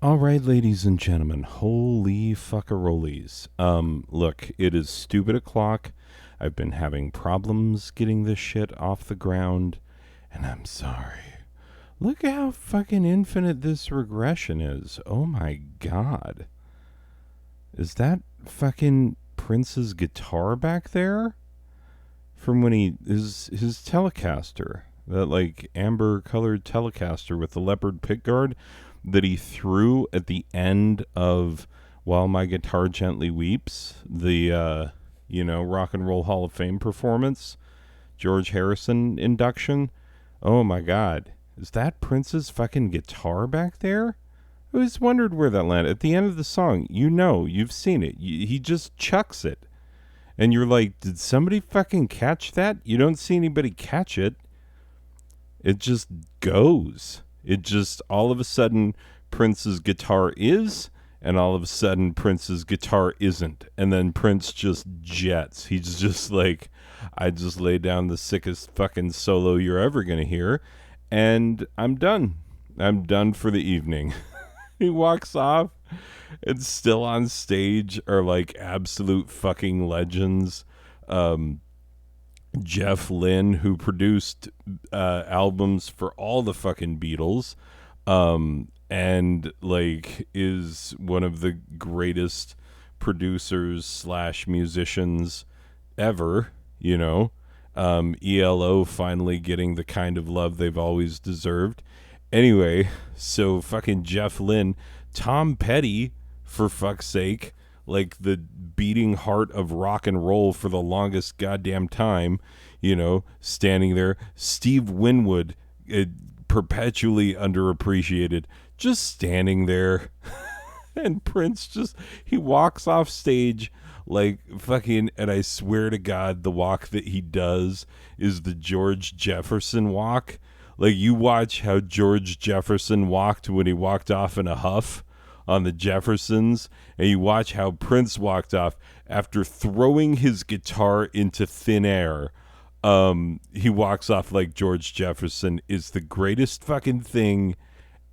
All right, ladies and gentlemen, holy fuckarolies. Look, it is stupid o'clock. I've been having problems getting this shit off the ground, and I'm sorry. Look how fucking infinite this regression is. Oh my god. Is that fucking Prince's guitar back there? From when his Telecaster. That like amber colored Telecaster with the leopard pickguard that he threw at the end of While My Guitar Gently Weeps, the Rock and Roll Hall of Fame performance, George Harrison induction. Oh my god. Is that Prince's fucking guitar back there? I always wondered where that landed. At the end of the song, you've seen it. He just chucks it. And you're like, did somebody fucking catch that? You don't see anybody catch it. It just goes. It just, all of a sudden, Prince's guitar is, and all of a sudden, Prince's guitar isn't. And then Prince just jets. He's just like, I just laid down the sickest fucking solo you're ever going to hear, and I'm done. I'm done for the evening. He walks off, and still on stage are like absolute fucking legends. Jeff Lynne, who produced albums for all the fucking Beatles, and like is one of the greatest producers slash musicians ever, ELO finally getting the kind of love they've always deserved. Anyway, so fucking Jeff Lynne, Tom Petty, for fuck's sake, like the beating heart of rock and roll for the longest goddamn time, standing there. Steve Winwood, perpetually underappreciated, just standing there. And Prince he walks off stage like fucking, and I swear to God, the walk that he does is the George Jefferson walk. Like, you watch how George Jefferson walked when he walked off in a huff on the Jeffersons, and you watch how Prince walked off after throwing his guitar into thin air. He walks off like George Jefferson is the greatest fucking thing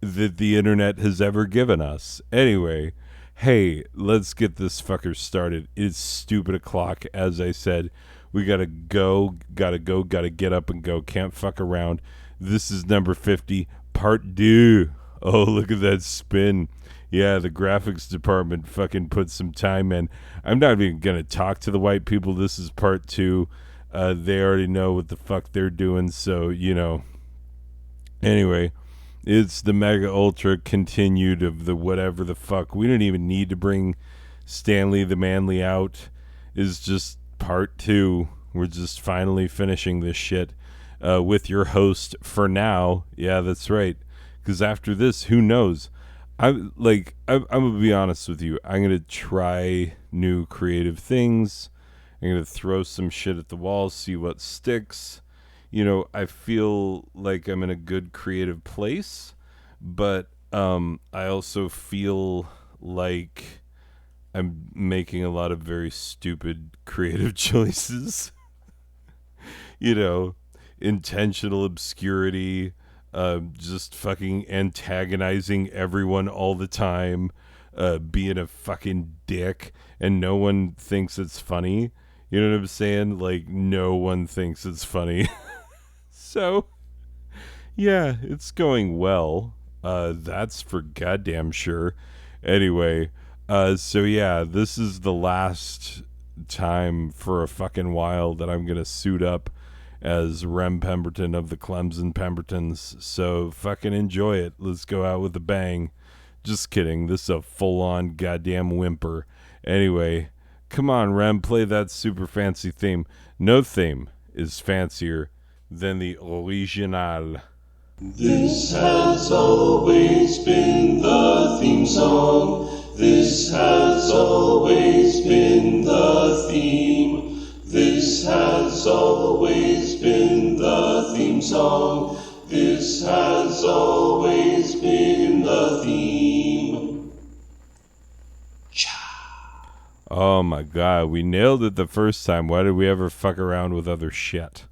that the internet has ever given us. Anyway, hey, let's get this fucker started. It's stupid o'clock, as I said. We gotta gotta get up and go. Can't fuck around. This is number 50, part 2. Oh, look at that spin. Yeah, the graphics department fucking put some time in. I'm not even going to talk to the white people. This is part 2. They already know what the fuck they're doing, so, Anyway, it's the Mega Ultra continued of the whatever the fuck. We don't even need to bring Stanley the Manly out. It's just part 2. We're just finally finishing this shit. With your host for now. Yeah, that's right. Because after this, who knows? I'm gonna be honest with you. I'm gonna try new creative things. I'm gonna throw some shit at the wall, see what sticks. I feel like I'm in a good creative place, but I also feel like I'm making a lot of very stupid creative choices. Intentional obscurity, just fucking antagonizing everyone all the time, being a fucking dick, and no one thinks it's funny. You know what I'm saying? Like, no one thinks it's funny. So, yeah, it's going well. That's for goddamn sure. Anyway, so yeah, this is the last time for a fucking while that I'm gonna suit up as Rem Pemberton of the Clemson Pembertons. So fucking enjoy it. Let's go out with a bang. Just kidding. This is a full-on goddamn whimper. Anyway, come on, Rem, play that super fancy theme. No theme is fancier than the original. This has always been the theme song. This has always been the theme. This has always been the theme song. This has always been the theme. Oh my god, we nailed it the first time. Why did we ever fuck around with other shit?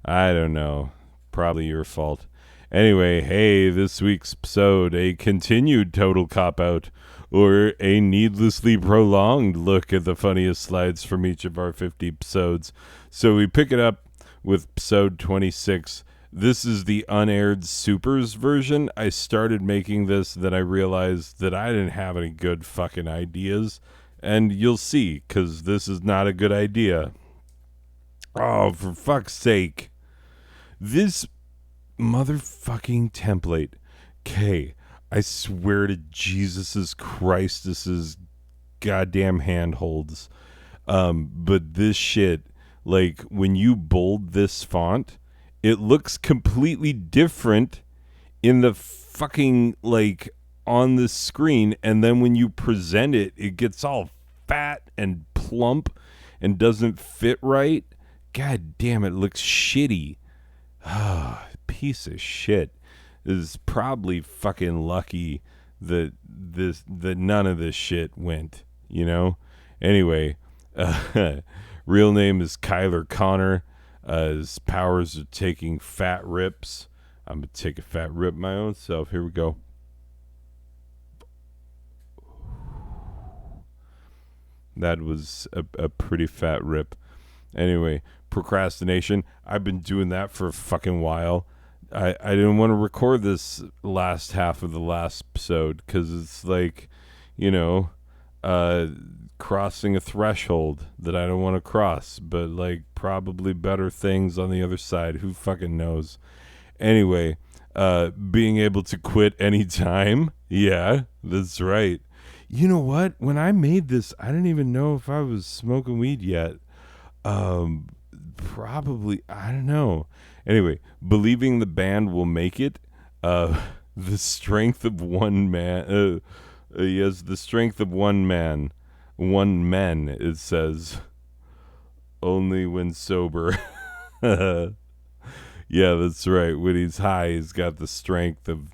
I don't know. Probably your fault. Anyway, hey, this week's episode, a continued total cop-out, or a needlessly prolonged look at the funniest slides from each of our 50 episodes. So we pick it up with episode 26. This is the unaired supers version. I started making this, then I realized that I didn't have any good fucking ideas. And you'll see, because this is not a good idea. Oh, for fuck's sake. This motherfucking template. Okay, I swear to Jesus Christ, this is goddamn handholds. But this shit, like, when you bold this font, it looks completely different in the fucking, like, on the screen. And then when you present it, it gets all fat and plump and doesn't fit right. God damn, it looks shitty. Ah, piece of shit. Is probably fucking lucky that none of this shit went, you know? Anyway, real name is Kyler Connor. His powers are taking fat rips. I'm going to take a fat rip my own self. Here we go. That was a pretty fat rip. Anyway, procrastination. I've been doing that for a fucking while. I didn't want to record this last half of the last episode because it's like, you know, crossing a threshold that I don't want to cross, but like probably better things on the other side. Who fucking knows? Anyway, being able to quit anytime. Yeah, that's right. You know what? When I made this, I didn't even know if I was smoking weed yet. Probably, I don't know. Anyway, believing the band will make it. The strength of one man. Yes, the strength of one man. One man, it says. Only when sober. Yeah, that's right. When he's high, he's got the strength of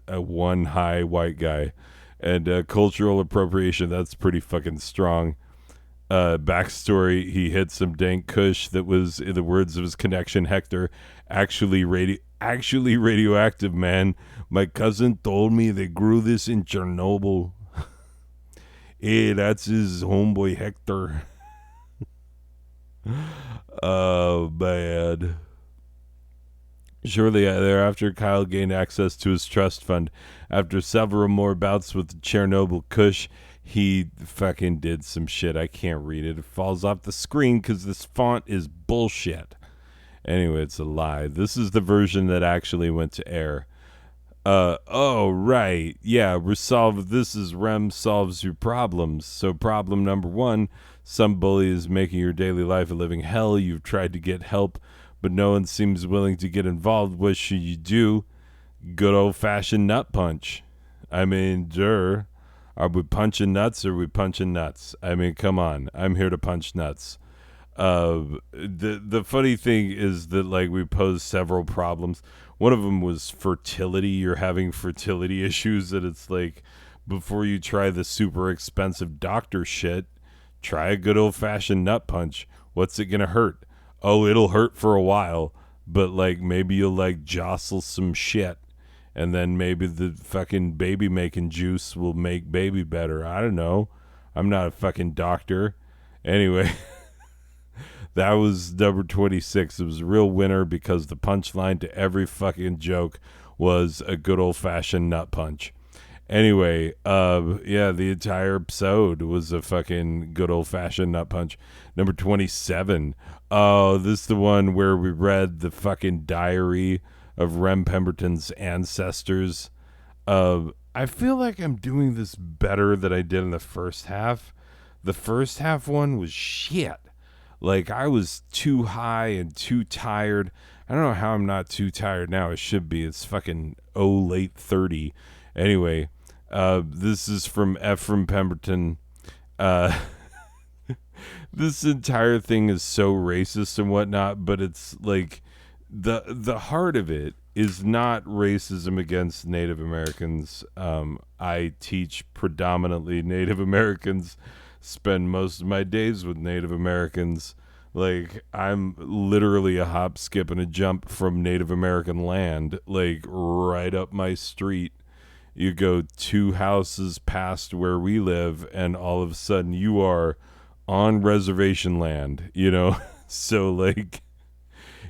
one high white guy. And cultural appropriation, that's pretty fucking strong. Backstory, he hit some dank kush that was, in the words of his connection Hector, actually radioactive, man. My cousin told me they grew this in Chernobyl. Hey, that's his homeboy Hector. Oh, bad. Shortly thereafter, Kyle gained access to his trust fund. After several more bouts with the Chernobyl kush, he fucking did some shit. I can't read it. It falls off the screen because this font is bullshit. Anyway, it's a lie. This is the version that actually went to air. Oh, right. Yeah, this is REM solves your problems. So problem number 1, some bully is making your daily life a living hell. You've tried to get help, but no one seems willing to get involved. What should you do? Good old-fashioned nut punch. I mean, are we punching nuts or are we punching nuts? I mean, come on. I'm here to punch nuts. The funny thing is that, like, we posed several problems. One of them was fertility. You're having fertility issues, and it's like, before you try the super expensive doctor shit, try a good old-fashioned nut punch. What's it gonna hurt? Oh, it'll hurt for a while, but, like, maybe you'll, like, jostle some shit. And then maybe the fucking baby-making juice will make baby better. I don't know. I'm not a fucking doctor. Anyway, that was number 26. It was a real winner because the punchline to every fucking joke was a good old-fashioned nut punch. Anyway, yeah, the entire episode was a fucking good old-fashioned nut punch. Number 27. Oh, this is the one where we read the fucking diary of Rem Pemberton's ancestors. I feel like I'm doing this better than I did in the first half. The first half one was shit. Like, I was too high and too tired. I don't know how I'm not too tired now. I should be. It's fucking late 30. Anyway, this is from Ephraim Pemberton. This entire thing is so racist and whatnot, but it's like the heart of it is not racism against Native Americans. I teach predominantly Native Americans, spend most of my days with Native Americans, Like, I'm literally a hop, skip, and a jump from Native American land, like, right up my street. You go 2 houses past where we live, and all of a sudden you are on reservation land, you know? So, like,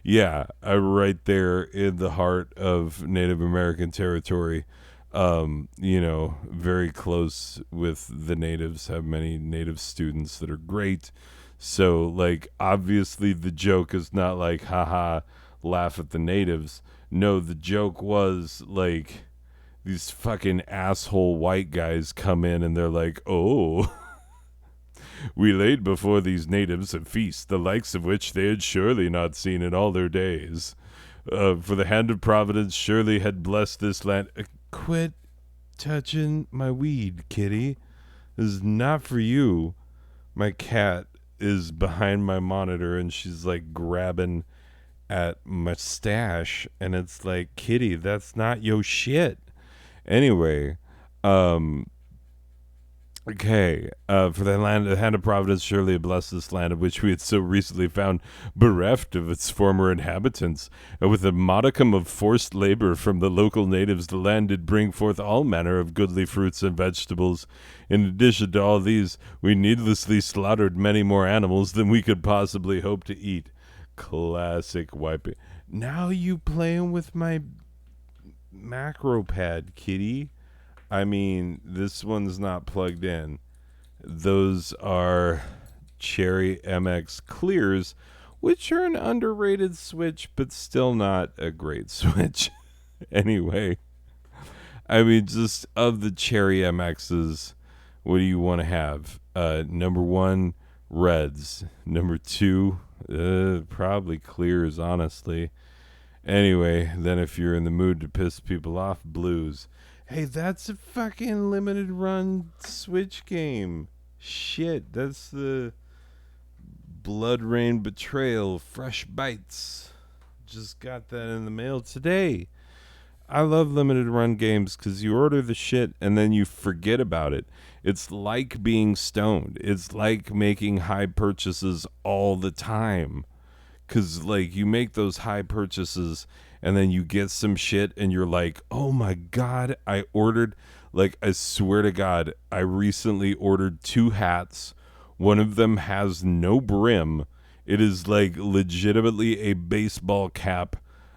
yeah, I'm right there in the heart of Native American territory. Very close with the natives, have many native students that are great. So, like, obviously the joke is not like, haha, laugh at the natives. No, the joke was like, these fucking asshole white guys come in and they're like, oh, we laid before these natives a feast, the likes of which they had surely not seen in all their days. For the hand of Providence surely had blessed this land. Quit touching my weed, kitty. This is not for you. My cat is behind my monitor and she's like grabbing at my stash, and it's like, kitty, that's not your shit. Anyway, um, okay, for the hand of Providence surely had blessed this land of which we had so recently found bereft of its former inhabitants, and with a modicum of forced labor from the local natives, the land did bring forth all manner of goodly fruits and vegetables. In addition to all these, we needlessly slaughtered many more animals than we could possibly hope to eat. Classic wiping. Now you playing with my macro pad, kitty. I mean, this one's not plugged in. Those are Cherry MX Clears, which are an underrated Switch, but still not a great Switch. Anyway, I mean, just of the Cherry MXs, what do you want to have? Number one, Reds. Number two, probably Clears, honestly. Anyway, then if you're in the mood to piss people off, Blues. Hey, that's a fucking limited run Switch game. Shit, that's the Blood Rain Betrayal Fresh Bites. Just got that in the mail today. I love limited run games because you order the shit and then you forget about it. It's like being stoned. It's like making high purchases all the time. Because, like, you make those high purchases and then you get some shit and you're like, oh my God, I ordered, like, I swear to God, I recently ordered 2 hats. One of them has no brim. It is, like, legitimately a baseball cap,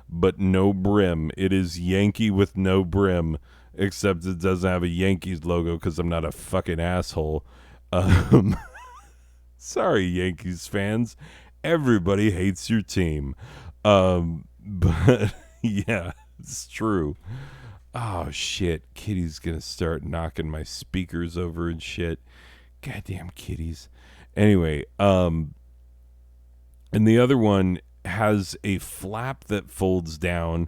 but no brim. It is Yankee with no brim, except it doesn't have a Yankees logo because I'm not a fucking asshole. Um, sorry, Yankees fans. Everybody hates your team. But yeah, it's true. Oh shit, Kitty's gonna start knocking my speakers over and shit. Goddamn kitties. Anyway, and the other one has a flap that folds down,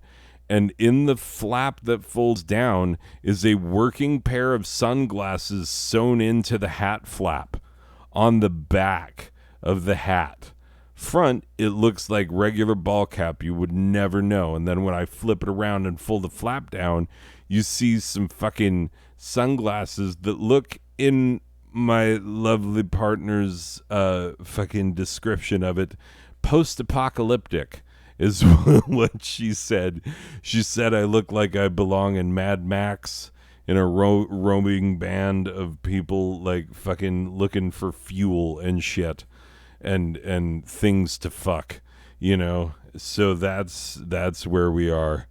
and in the flap that folds down is a working pair of sunglasses sewn into the hat flap on the back of the hat. Front, it looks like regular ball cap. You would never know. And then when I flip it around and fold the flap down, you see some fucking sunglasses that look, in my lovely partner's fucking description of it, post-apocalyptic is what she said. She said I look like I belong in Mad Max, in a roaming band of people like fucking looking for fuel and shit. And things to fuck, you know. So that's where we are.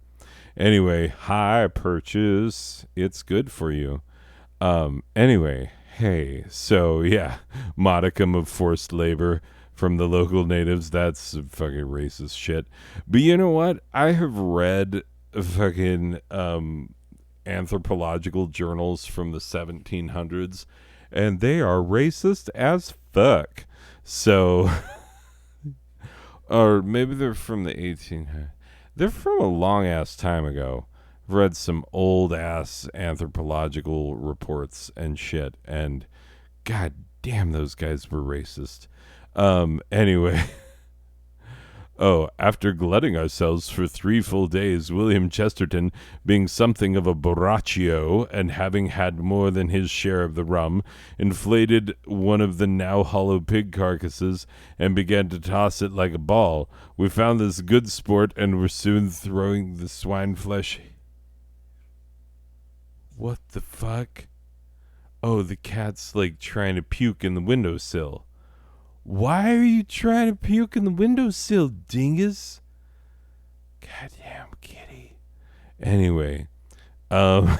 Anyway, high purchase. It's good for you. Anyway, hey, so yeah, modicum of forced labor from the local natives. That's fucking racist shit. But you know what? I have read fucking anthropological journals from the 1700s, and they are racist as fuck. So, or maybe they're from the 1800s. They're from a long ass time ago. I've read some old ass anthropological reports and shit, and god damn, those guys were racist. Anyway, Oh, after glutting ourselves for 3 full days, William Chesterton, being something of a borrachio, and having had more than his share of the rum, inflated one of the now hollow pig carcasses, and began to toss it like a ball. We found this good sport, and were soon throwing the swine flesh. What the fuck? Oh, the cat's like trying to puke in the windowsill. Why are you trying to puke in the windowsill, dingus? Goddamn kitty. Anyway, um,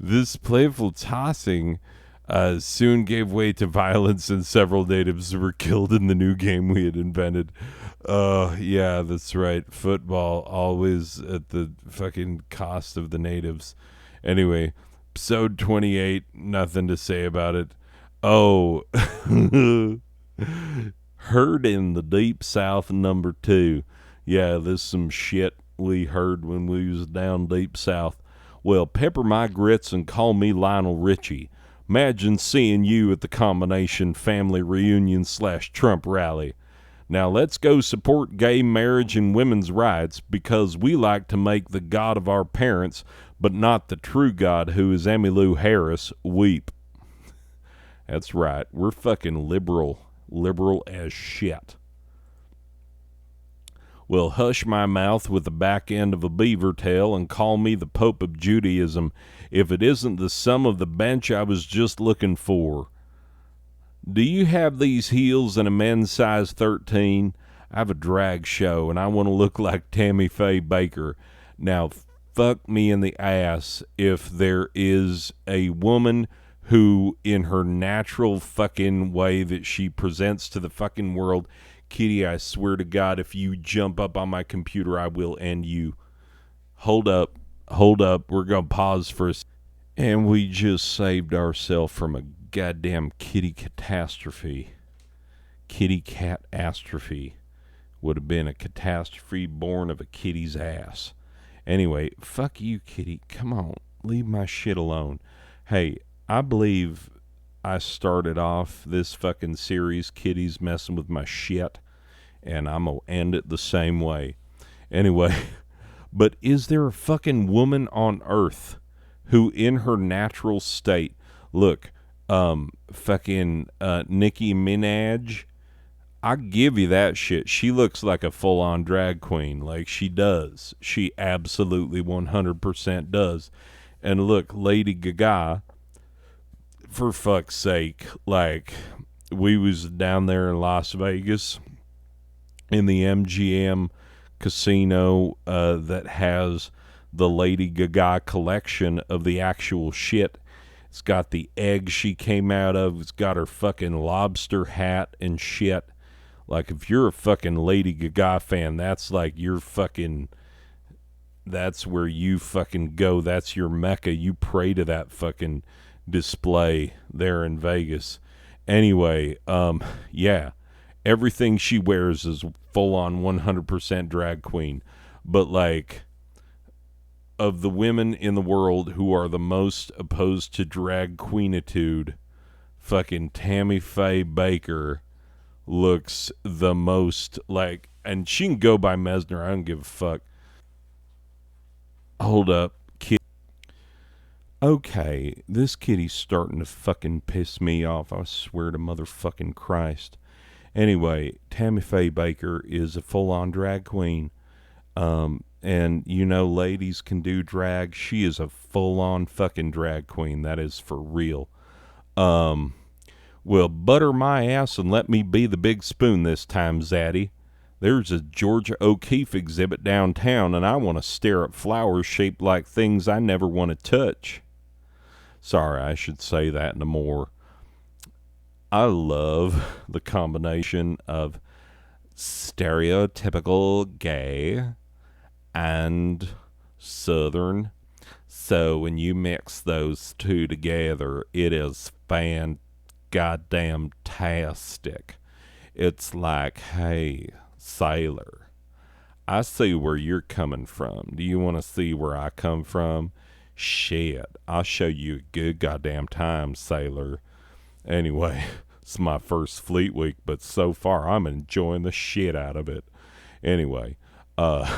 this playful tossing soon gave way to violence, and several natives were killed in the new game we had invented. Yeah, that's right. Football always at the fucking cost of the natives. Anyway, episode 28, nothing to say about it. Oh, heard in the deep south #2. Yeah, this some shit we heard when we was down deep south. Well, pepper my grits and call me Lionel Richie. Imagine seeing you at the combination family reunion / Trump rally. Now let's go support gay marriage and women's rights, because we like to make the God of our parents, but not the true God, who is Emmylou Harris, weep. That's right. We're fucking liberal as shit. Well, hush my mouth with the back end of a beaver tail and call me the Pope of Judaism if it isn't the sum of the bench I was just looking for. Do you have these heels in a men's size 13? I have a drag show and I want to look like Tammy Faye Baker. Now, fuck me in the ass if there is a woman who, in her natural fucking way that she presents to the fucking world, Kitty, I swear to God, if you jump up on my computer, I will end you. Hold up, we're going to pause for a second. And we just saved ourselves from a goddamn kitty catastrophe. Kitty catastrophe would have been a catastrophe born of a kitty's ass. Anyway, fuck you, kitty. Come on, leave my shit alone. Hey, I believe I started off this fucking series, kitties messing with my shit, and I'm going to end it the same way. Anyway, but is there a fucking woman on earth who in her natural state, look, fucking Nicki Minaj, I give you that shit. She looks like a full-on drag queen, like she does. She absolutely 100% does. And look, Lady Gaga, for fuck's sake, like, we was down there in Las Vegas in the MGM casino that has the Lady Gaga collection of the actual shit. It's got the egg she came out of. It's got her fucking lobster hat and shit. Like, if you're a fucking Lady Gaga fan, that's like your fucking, that's where you fucking go. That's your mecca. You pray to that fucking display there in Vegas. Anyway, yeah, everything she wears is full on 100% drag queen. But like, of the women in the world who are the most opposed to drag queenitude, fucking Tammy Faye Baker looks the most like, and she can go by Mesner, I don't give a fuck. Hold up, kid. Okay, this kitty's starting to fucking piss me off, I swear to motherfucking Christ. Anyway, Tammy Faye Baker is a full-on drag queen. And you know, ladies can do drag. She is a full-on fucking drag queen. That is for real. Well, butter my ass and let me be the big spoon this time, Zaddy. There's a Georgia O'Keeffe exhibit downtown, and I want to stare at flowers shaped like things I never want to touch. Sorry, I should say that no more. I love the combination of stereotypical gay and Southern. So when you mix those two together, it is goddamn tastic. It's like, hey, sailor, I see where you're coming from. Do you want to see where I come from? Shit, I'll show you a good goddamn time, sailor. Anyway, It's my first Fleet Week, but so far I'm enjoying the shit out of it. Anyway, that's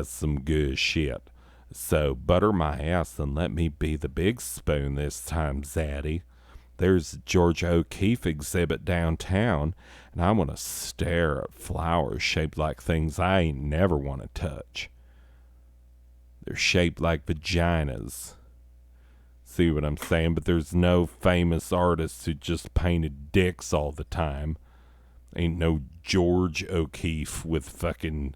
some good shit. So butter my ass and let me be the big spoon this time, Zaddy. There's the George O'Keeffe exhibit downtown, and I want to stare at flowers shaped like things I ain't never want to touch. They're shaped like vaginas. See what I'm saying? But there's no famous artists who just painted dicks all the time. Ain't no George O'Keeffe with fucking,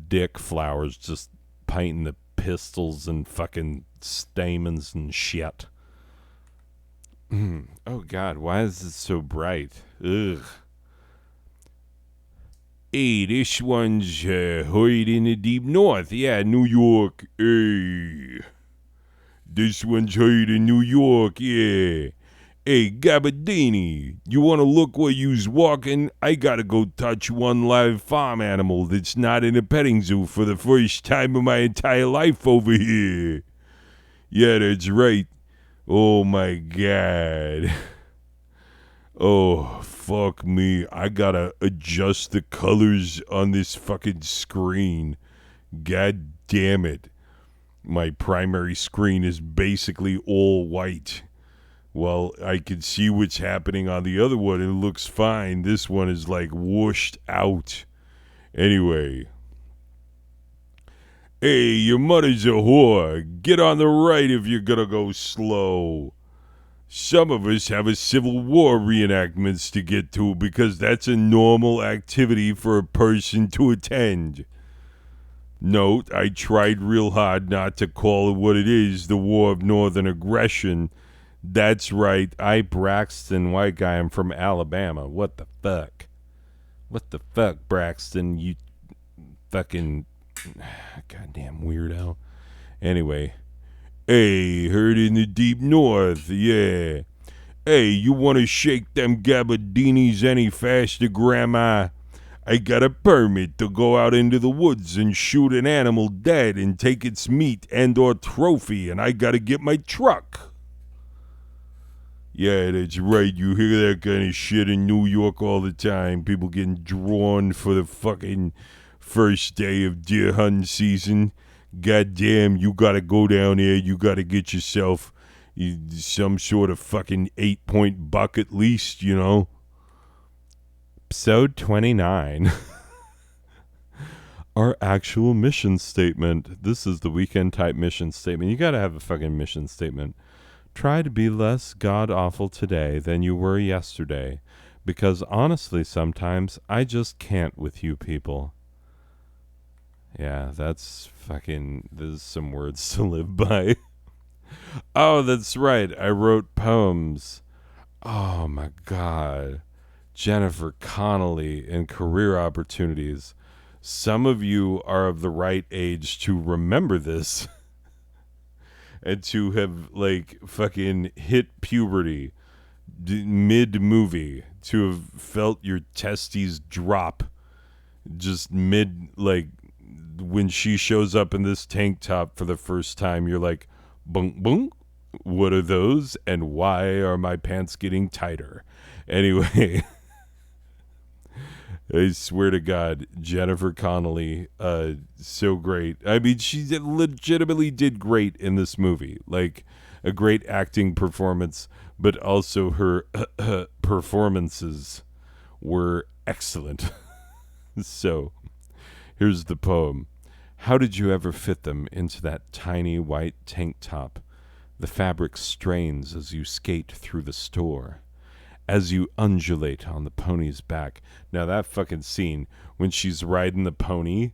dick flowers just painting the pistils and fucking stamens and shit. Oh God, why is it so bright? Ugh. Hey, this one's heard in the deep north. Yeah, New York. Hey. This one's heard in New York. Yeah. Hey, Gabardini, you want to look where you's walking? I gotta go touch one live farm animal that's not in a petting zoo for the first time in my entire life over here. Yeah, that's right. Oh my God. Oh, fuck me. I gotta adjust the colors on this fucking screen. God damn it. My primary screen is basically all white. Well, I can see what's happening on the other one. It looks fine. This one is like whooshed out. Anyway. Hey, your mother's a whore. Get on the right if you're gonna go slow. Some of us have a Civil War reenactments to get to because that's a normal activity for a person to attend. Note, I tried real hard not to call it what it is, the War of Northern Aggression. That's right, I Braxton, white guy, I'm from Alabama. What the fuck? What the fuck, Braxton, you fucking goddamn weirdo. Anyway. Hey, heard in the deep north, yeah. Hey, you want to shake them gabardinis any faster, Grandma? I got a permit to go out into the woods and shoot an animal dead and take its meat and or trophy, and I gotta get my truck. Yeah, that's right. You hear that kind of shit in New York all the time. People getting drawn for the fucking first day of deer hunting season. Goddamn, you gotta go down there. You gotta get yourself some sort of fucking 8-point buck at least, Episode 29. Our actual mission statement. This is the weekend type mission statement. You gotta have a fucking mission statement. Try to be less god-awful today than you were yesterday. Because honestly, sometimes I just can't with you people. Yeah, that's fucking, there's some words to live by. Oh, that's right. I wrote poems. Oh my God. Jennifer Connelly and career opportunities. Some of you are of the right age to remember this and to have like fucking hit puberty mid-movie, to have felt your testes drop just mid, like, when she shows up in this tank top for the first time, you're like, bunk, bunk, what are those? And why are my pants getting tighter? Anyway, I swear to God, Jennifer Connelly, so great. I mean, she legitimately did great in this movie. Like, a great acting performance, but also her performances were excellent. So, here's the poem. How did you ever fit them into that tiny white tank top? The fabric strains as you skate through the store, as you undulate on the pony's back. Now that fucking scene when she's riding the pony,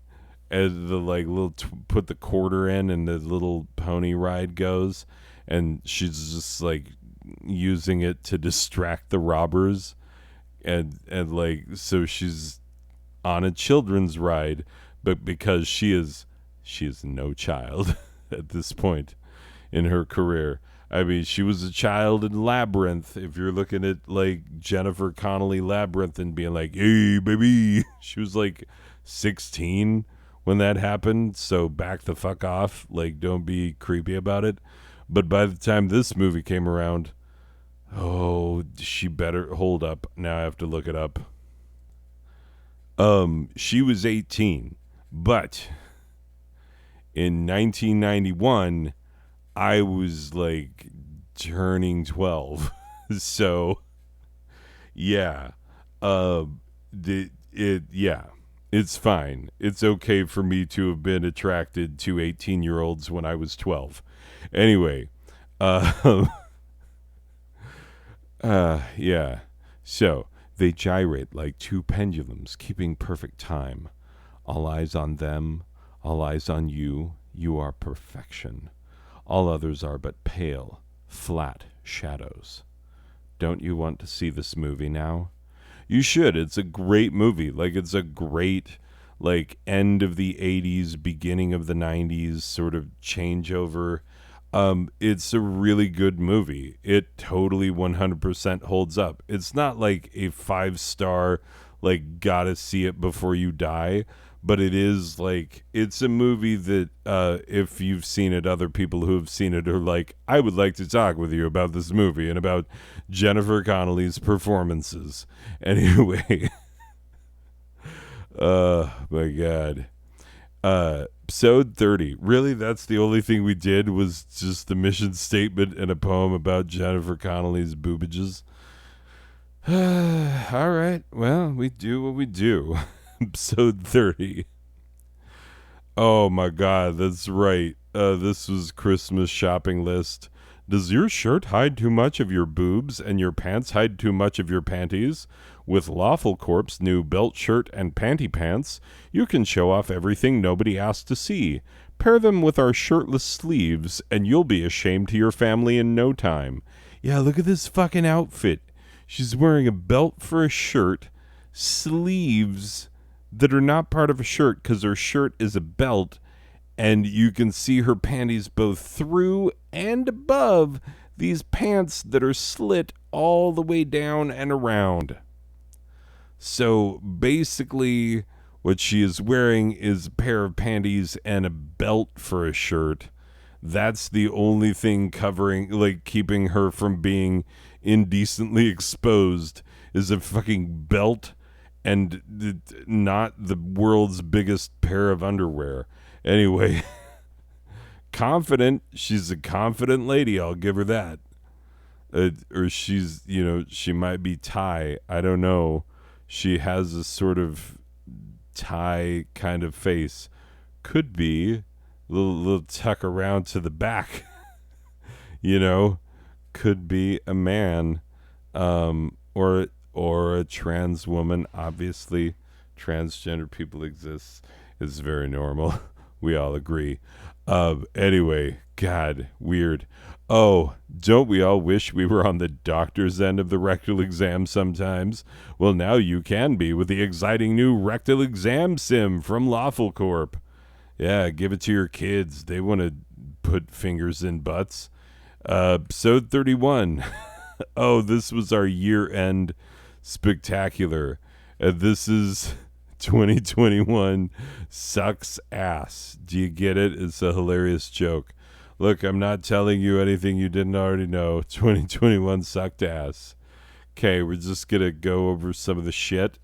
and the like little put the quarter in, and the little pony ride goes, and she's just like using it to distract the robbers, and like so she's on a children's ride. But because she is no child at this point in her career. I mean, she was a child in Labyrinth. If you're looking at like Jennifer Connelly Labyrinth and being like, hey, baby, she was like 16 when that happened. So back the fuck off. Like, don't be creepy about it. But by the time this movie came around, Oh, she better hold up. Now I have to look it up. She was 18, but in 1991, I was like turning 12. So, yeah. Uh, yeah. It's fine. It's okay for me to have been attracted to 18-year-olds when I was 12. Anyway, uh, yeah. So, they gyrate like two pendulums, keeping perfect time. All eyes on them, all eyes on you. You are perfection. All others are but pale, flat shadows. Don't you want to see this movie now? You should. It's a great movie. Like, it's a great, like, end of the 80s, beginning of the 90s sort of changeover. It's a really good movie. It totally 100% holds up. It's not like a 5-star, like, gotta see it before you die, but it is like, it's a movie that, if you've seen it, other people who have seen it are like, I would like to talk with you about this movie and about Jennifer Connelly's performances. Anyway, my God. Episode 30. Really, that's the only thing we did was just the mission statement and a poem about Jennifer Connelly's boobages. All right. Well, we do what we do. Episode 30. Oh my God, that's right. This was Christmas shopping list. Does your shirt hide too much of your boobs and your pants hide too much of your panties? With Lawful Corp's new belt shirt and panty pants, you can show off everything nobody asked to see. Pair them with our shirtless sleeves, and you'll be ashamed to your family in no time. Yeah, look at this fucking outfit. She's wearing a belt for a shirt, sleeves that are not part of a shirt because her shirt is a belt, and you can see her panties both through and above these pants that are slit all the way down and around. So basically, what she is wearing is a pair of panties and a belt for a shirt. That's the only thing covering, like, keeping her from being indecently exposed is a fucking belt and not the world's biggest pair of underwear. Anyway, confident. She's a confident lady. I'll give her that. Or she's, she might be Thai. I don't know. She has a sort of Thai kind of face. Could be little tuck around to the back. Could be a man, or a trans woman. Obviously, transgender people exist. It's very normal. We all agree. Anyway, God, weird. Oh, don't we all wish we were on the doctor's end of the rectal exam sometimes? Well, now you can be with the exciting new rectal exam sim from Lawful Corp. Yeah, give it to your kids. They want to put fingers in butts. Episode 31. Oh, this was our year-end spectacular. This is 2021 sucks ass. Do you get it? It's a hilarious joke. Look, I'm not telling you anything you didn't already know. 2021 sucked ass. Okay, we're just going to go over some of the shit.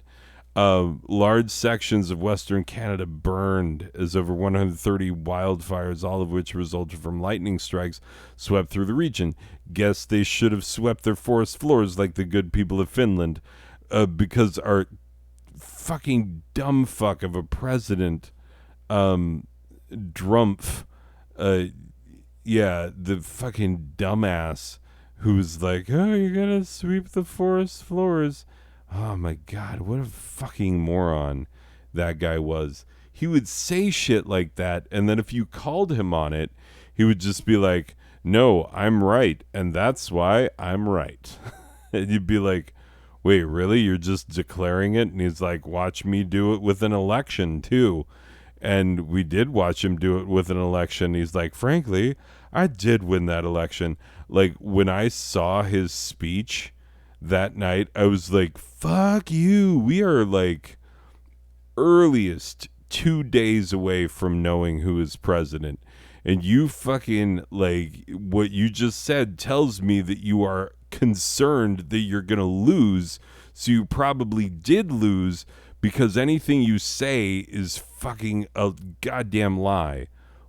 Large sections of Western Canada burned as over 130 wildfires, all of which resulted from lightning strikes, swept through the region. Guess they should have swept their forest floors like the good people of Finland, because our fucking dumb fuck of a president, Drumpf, the fucking dumbass who's like, oh, you're gonna sweep the forest floors. Oh my God, what a fucking moron that guy was. He would say shit like that, and then if you called him on it, he would just be like, no, I'm right, and that's why I'm right. And you'd be like, wait, really? You're just declaring it? And he's like, watch me do it with an election, too. And we did watch him do it with an election. He's like, frankly, I did win that election. Like, when I saw his speech that night, I was like, fuck you. We are like earliest 2 days away from knowing who is president. And you fucking, like, what you just said tells me that you are concerned that you're going to lose. So you probably did lose because anything you say is fucking a goddamn lie.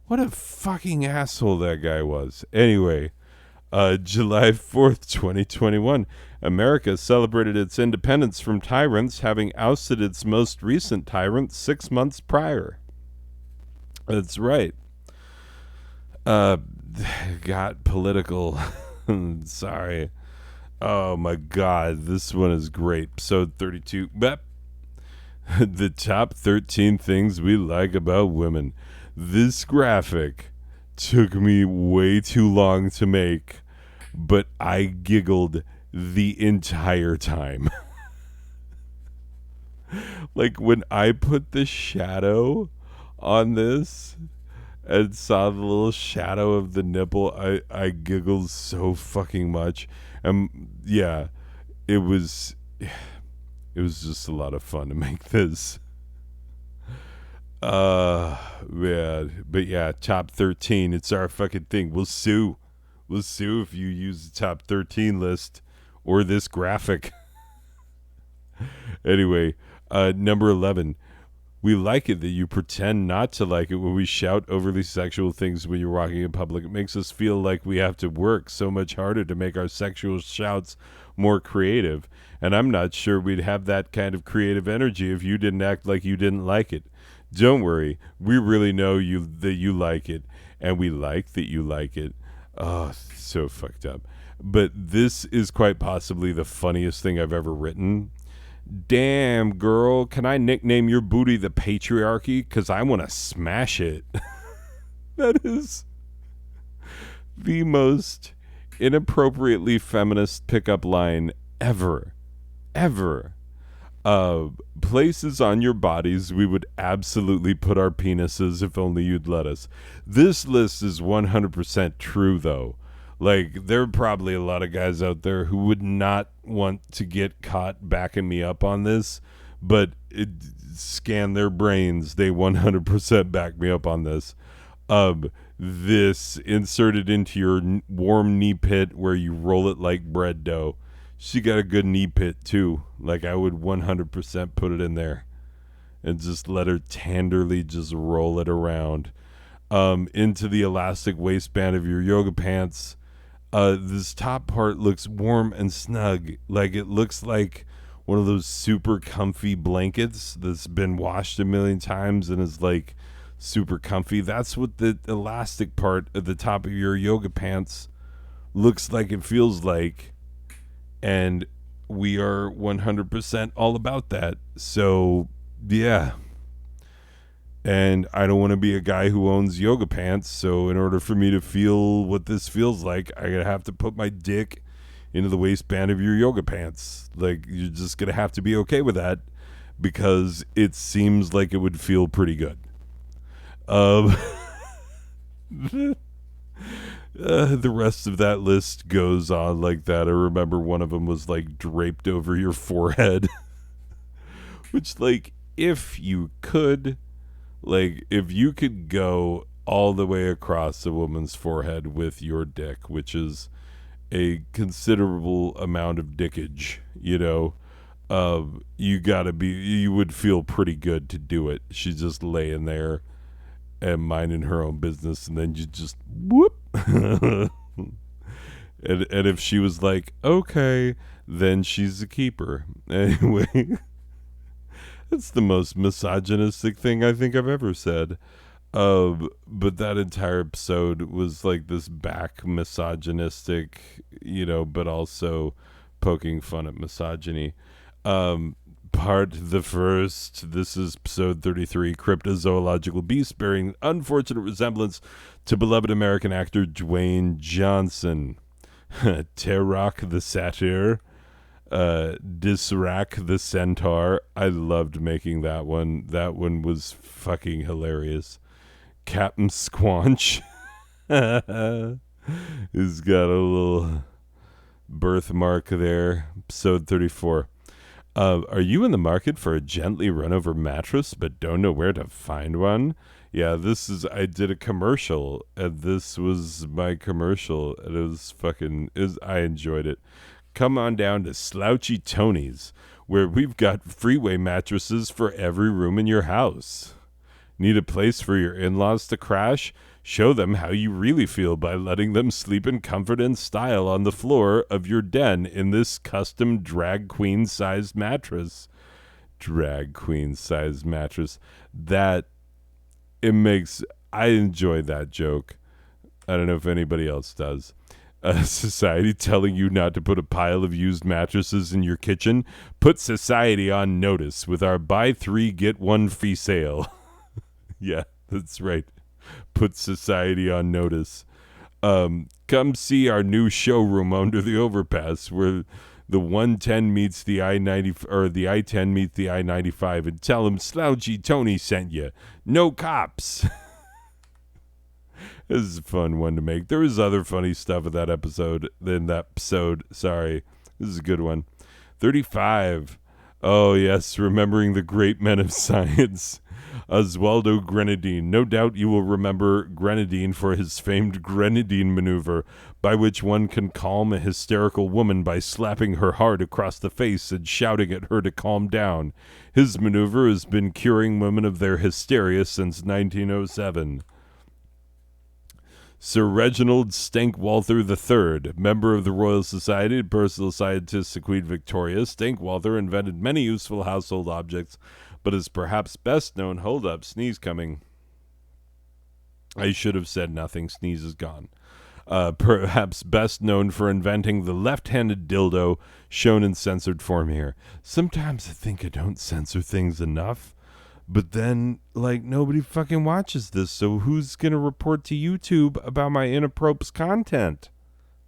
What a fucking asshole that guy was. Anyway, July 4th, 2021, America celebrated its independence from tyrants, having ousted its most recent tyrant 6 months prior. That's right. Got political. Sorry. Oh my God, this one is great. Episode 32. The top 13 things we like about women. This graphic took me way too long to make, but I giggled the entire time. Like when I put the shadow on this and saw the little shadow of the nipple, I giggled so fucking much. Yeah, it was just a lot of fun to make this. Man, but yeah, top 13, it's our fucking thing. We'll sue if you use the top 13 list or this graphic. Anyway, number 11. We like it that you pretend not to like it when we shout overly sexual things when you're walking in public. It makes us feel like we have to work so much harder to make our sexual shouts more creative. And I'm not sure we'd have that kind of creative energy if you didn't act like you didn't like it. Don't worry, we really know that you like it, and we like that you like it. Oh, so fucked up. But this is quite possibly the funniest thing I've ever written. Damn, girl, can I nickname your booty the patriarchy? Because I want to smash it. That is the most inappropriately feminist pickup line ever. Places on your bodies we would absolutely put our penises if only you'd let us. This list is 100% true, though. Like, there are probably a lot of guys out there who would not want to get caught backing me up on this, but scan their brains. They 100% back me up on this. This inserted into your warm knee pit where you roll it like bread dough. She got a good knee pit, too. Like, I would 100% put it in there and just let her tenderly just roll it around. Into the elastic waistband of your yoga pants. This top part looks warm and snug. Like, it looks like one of those super comfy blankets that's been washed a million times and is, like, super comfy. That's what the elastic part at the top of your yoga pants looks like and feels like. And we are 100% all about that. So, yeah. And I don't want to be a guy who owns yoga pants. So in order for me to feel what this feels like, I gotta have to put my dick into the waistband of your yoga pants. Like, you're just gonna have to be okay with that because it seems like it would feel pretty good. The rest of that list goes on like that. I remember one of them was like draped over your forehead. Which, like, if you could go all the way across a woman's forehead with your dick, which is a considerable amount of dickage, you know, you would feel pretty good to do it. She's just laying there and minding her own business, and then you just whoop. and if she was like, okay, then she's a keeper. Anyway, it's the most misogynistic thing I think I've ever said. But that entire episode was like this back misogynistic, you know, but also poking fun at misogyny. Part the first, this is episode 33, Cryptozoological Beast, bearing unfortunate resemblance to beloved American actor Dwayne Johnson. Terrak the Satyr, Disrak the Centaur. I loved making that one. That one was fucking hilarious. Captain Squanch has got a little birthmark there. Episode 34. Are you in the market for a gently run-over mattress but don't know where to find one? Yeah, I did a commercial, and this was my commercial, and I enjoyed it. Come on down to Slouchy Tony's, where we've got freeway mattresses for every room in your house. Need a place for your in-laws to crash? Show them how you really feel by letting them sleep in comfort and style on the floor of your den in this custom drag queen sized mattress. Drag queen sized mattress. That it makes I enjoy that joke. I don't know if anybody else does. Society telling you not to put a pile of used mattresses in your kitchen? Put society on notice with our buy three get one free sale. Yeah, that's right. Put society on notice. Come see our new showroom under the overpass where the 110 meets the I-90 or the I-10 meets the I-95 and tell them Slouchy Tony sent you. No cops. This is a fun one to make. There was other funny stuff in that episode. Sorry. This is a good one. 35. Oh, yes. Remembering the great men of science. Oswaldo Grenadine. No doubt you will remember Grenadine for his famed Grenadine maneuver, by which one can calm a hysterical woman by slapping her hard across the face and shouting at her to calm down. His maneuver has been curing women of their hysteria since 1907. Sir Reginald Stankwalther III, member of the Royal Society and personal scientist to Queen Victoria, Stankwalther invented many useful household objects, but is perhaps best known. Hold up, sneeze coming. I should have said nothing. Sneeze is gone. Perhaps best known for inventing the left-handed dildo shown in censored form here. Sometimes I think I don't censor things enough. But then, nobody fucking watches this, so who's going to report to YouTube about my inappropriate content?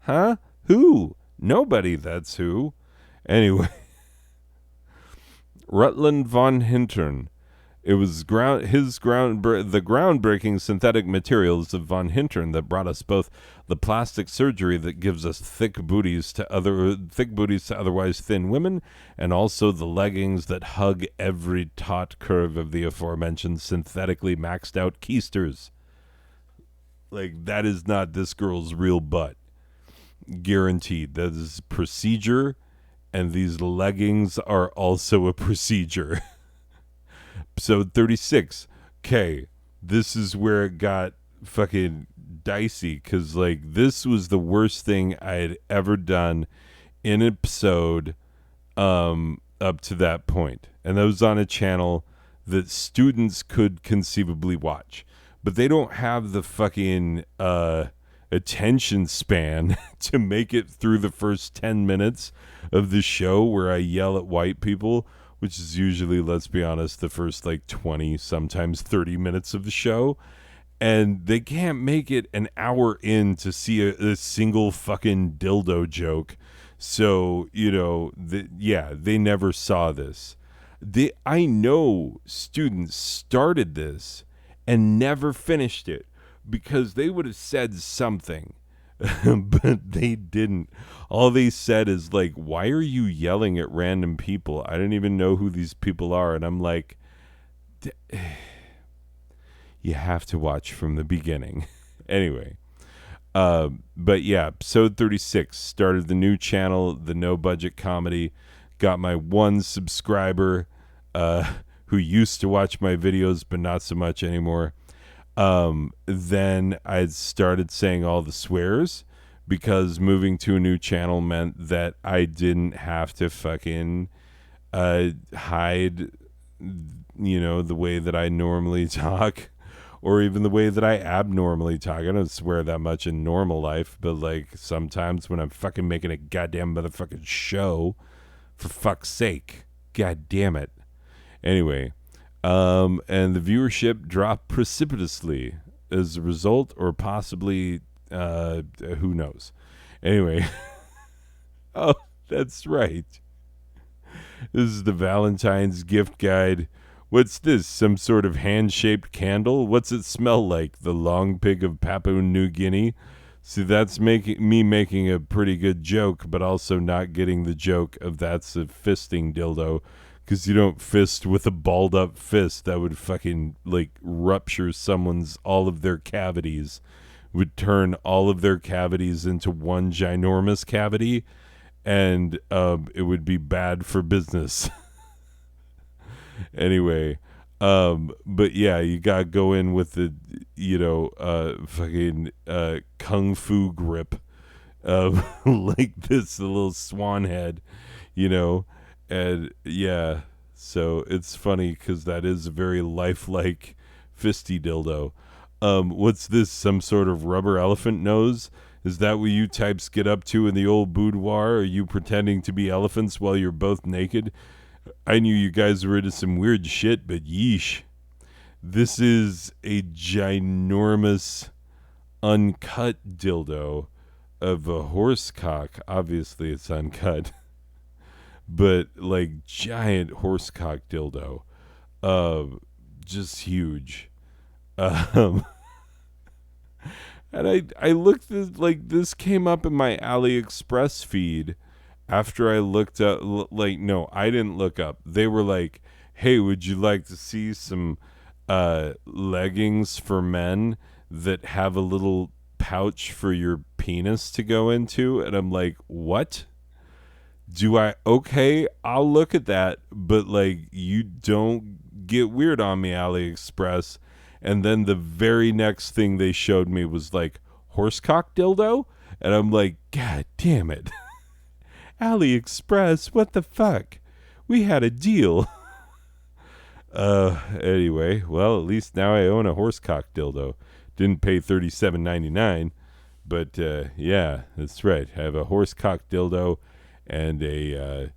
Huh? Who? Nobody, that's who. Anyway. Rutland von Hintern. It was the groundbreaking synthetic materials of von Hintern that brought us both the plastic surgery that gives us thick booties to otherwise thin women, and also the leggings that hug every taut curve of the aforementioned synthetically maxed out keisters. That is not this girl's real butt. Guaranteed. That is procedure, and these leggings are also a procedure. Episode 36. Okay, this is where it got fucking dicey, because this was the worst thing I had ever done in an episode up to that point. And that was on a channel that students could conceivably watch. But they don't have the fucking attention span to make it through the first 10 minutes of the show where I yell at white people, which is usually, let's be honest, the first 20, sometimes 30 minutes of the show. And they can't make it an hour in to see a single fucking dildo joke. So, they never saw this. I know students started this and never finished it because they would have said something. But they didn't. All they said is why are you yelling at random people? I don't even know who these people are. And I'm like, you have to watch from the beginning. Anyway. But yeah, episode 36 started the new channel, the No Budget Comedy. Got my one subscriber who used to watch my videos, but not so much anymore. Then I started saying all the swears because moving to a new channel meant that I didn't have to fucking hide, the way that I normally talk, or even the way that I abnormally talk. I don't swear that much in normal life, but sometimes when I'm fucking making a goddamn motherfucking show, for fuck's sake, god damn it. Anyway. And the viewership dropped precipitously as a result, or possibly, who knows? Anyway. Oh, that's right. This is the Valentine's gift guide. What's this? Some sort of hand-shaped candle? What's it smell like? The long pig of Papua New Guinea? See, that's making a pretty good joke, but also not getting the joke of that's a fisting dildo. Because you don't fist with a balled up fist. That would fucking like rupture someone's, all of their cavities, would turn all of their cavities into one ginormous cavity, and it would be bad for business. Anyway, but yeah, you gotta go in with the, fucking kung fu grip of like this little swan head, you know, and yeah, so it's funny because that is a very lifelike fisty dildo. What's this? Some sort of rubber elephant nose? Is that what you types get up to in the old boudoir? Are you pretending to be elephants while you're both naked? I knew you guys were into some weird shit, but yeesh. This is a ginormous uncut dildo of a horse cock. Obviously, it's uncut, but like giant horse cock dildo. Just huge. Um, and I looked at, like, this came up in my AliExpress feed after I looked up. Like, no, I didn't look up. They were like, "Hey, would you like to see some leggings for men that have a little pouch for your penis to go into?" And I'm like, "What? Do I? Okay, I'll look at that, but like, you don't get weird on me, AliExpress." And then the very next thing they showed me was like horsecock dildo, and I'm like, God damn it, AliExpress, what the fuck? We had a deal. Anyway, well, at least now I own a horsecock dildo. Didn't pay $37.99, but yeah, that's right. I have a horsecock dildo and a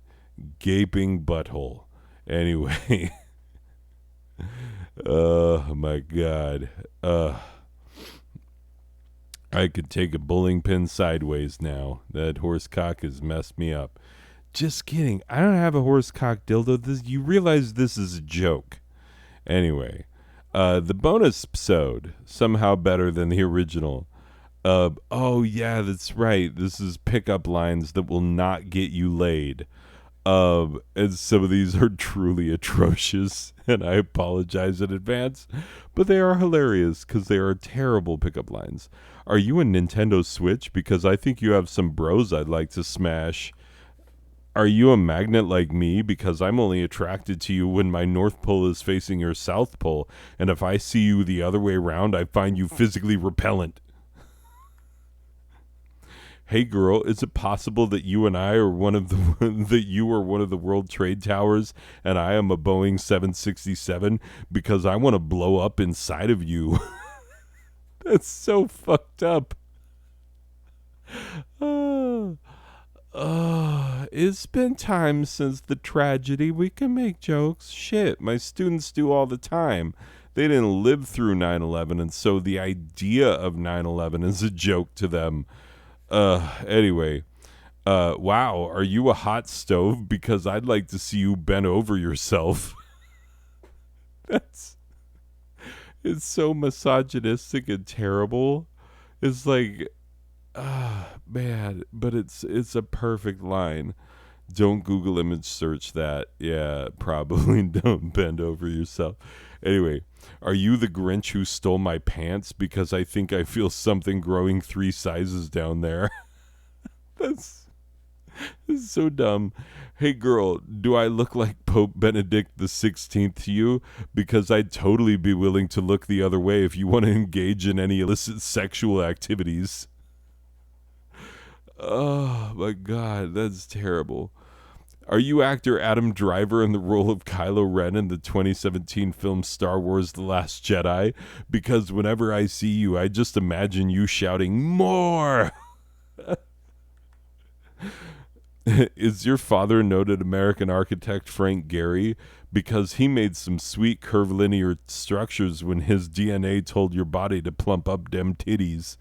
gaping butthole. Anyway, oh my God. I could take a bowling pin sideways now. That horsecock has messed me up. Just kidding. I don't have a horsecock dildo. You realize this is a joke. Anyway, the bonus episode, somehow better than the original. Oh, yeah, that's right. This is pickup lines that will not get you laid. And some of these are truly atrocious, and I apologize in advance, but they are hilarious because they are terrible pickup lines. Are you a Nintendo Switch? Because I think you have some bros I'd like to smash. Are you a magnet like me? Because I'm only attracted to you when my North Pole is facing your South Pole, and if I see you the other way around, I find you physically repellent. Hey girl, is it possible that you and I are one of the that you are one of the World Trade Towers and I am a Boeing 767 because I want to blow up inside of you? That's so fucked up. It's been time since the tragedy. We can make jokes. Shit, my students do all the time. They didn't live through 9/11, and so the idea of 9/11 is a joke to them. Anyway, wow, are you a hot stove? Because I'd like to see you bend over yourself. It's so misogynistic and terrible. It's like, man, but it's a perfect line. Don't Google image search that. Yeah, probably don't bend over yourself. Anyway, are you the Grinch who stole my pants? Because I think I feel something growing 3 sizes down there. That's so dumb. Hey girl, do I look like Pope Benedict the 16th to you? Because I'd totally be willing to look the other way if you want to engage in any illicit sexual activities. Oh my God, that's terrible. Are you actor Adam Driver in the role of Kylo Ren in the 2017 film Star Wars The Last Jedi? Because whenever I see you, I just imagine you shouting, "More!" Is your father noted American architect Frank Gehry? Because he made some sweet curvilinear structures when his DNA told your body to plump up dem titties.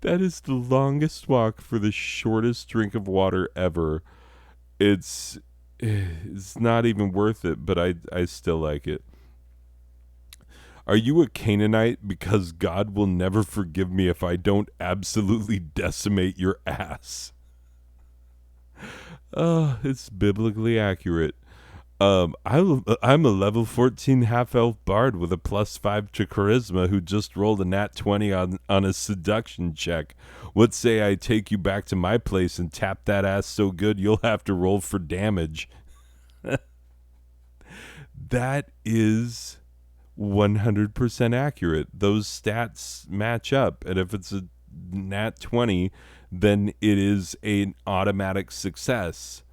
That is the longest walk for the shortest drink of water ever. It's not even worth it, but I still like it. Are you a Canaanite? Because God will never forgive me if I don't absolutely decimate your ass. It's biblically accurate. I'm a level 14 half elf bard with a +5 to charisma who just rolled a nat 20 on a seduction check. What say I take you back to my place and tap that ass so good you'll have to roll for damage? That is 100% accurate. Those stats match up. And if it's a nat 20, then it is an automatic success.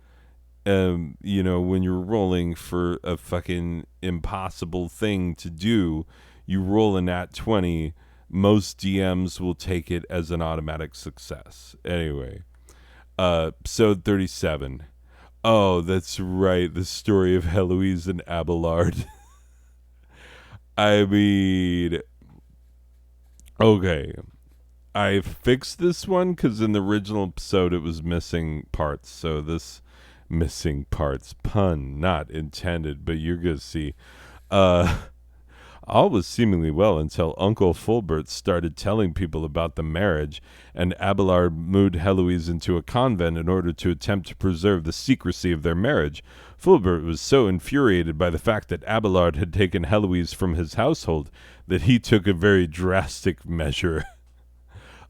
When you're rolling for a fucking impossible thing to do, you roll a nat 20, most DMs will take it as an automatic success. Anyway, episode 37. Oh, that's right, the story of Heloise and Abelard. I mean, okay. I fixed this one because in the original episode it was missing parts. So this missing parts, pun not intended, but you're going to see. All was seemingly well until Uncle Fulbert started telling people about the marriage, and Abelard moved Heloise into a convent in order to attempt to preserve the secrecy of their marriage. Fulbert was so infuriated by the fact that Abelard had taken Heloise from his household that he took a very drastic measure.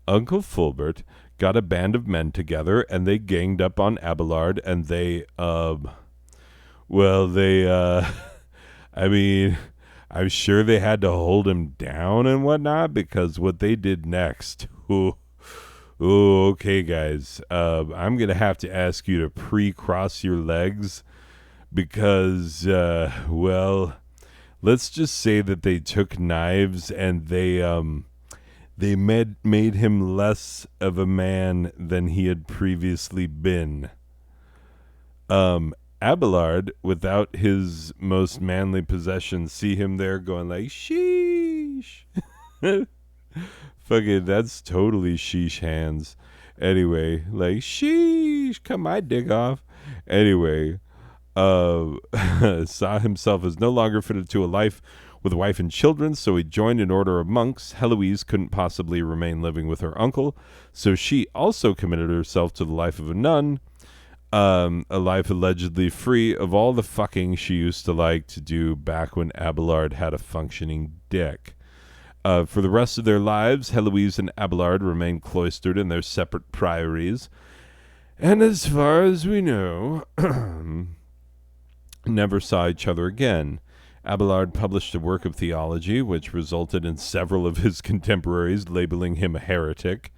Uncle Fulbert got a band of men together, and they ganged up on Abelard, and they, I mean, I'm sure they had to hold him down and whatnot, because what they did next, okay, guys, I'm going to have to ask you to pre-cross your legs, because, let's just say that they took knives and they made him less of a man than he had previously been. Abelard, without his most manly possessions, see him there going like, sheesh. Fucking, that's totally sheesh hands. Anyway, like, sheesh, cut my dick off. Anyway, saw himself as no longer fitted to a life with a wife and children, so he joined an order of monks. Heloise couldn't possibly remain living with her uncle, so she also committed herself to the life of a nun, a life allegedly free of all the fucking she used to like to do back when Abelard had a functioning dick. For the rest of their lives, Heloise and Abelard remained cloistered in their separate priories, and as far as we know, never saw each other again. Abelard published a work of theology, which resulted in several of his contemporaries labeling him a heretic.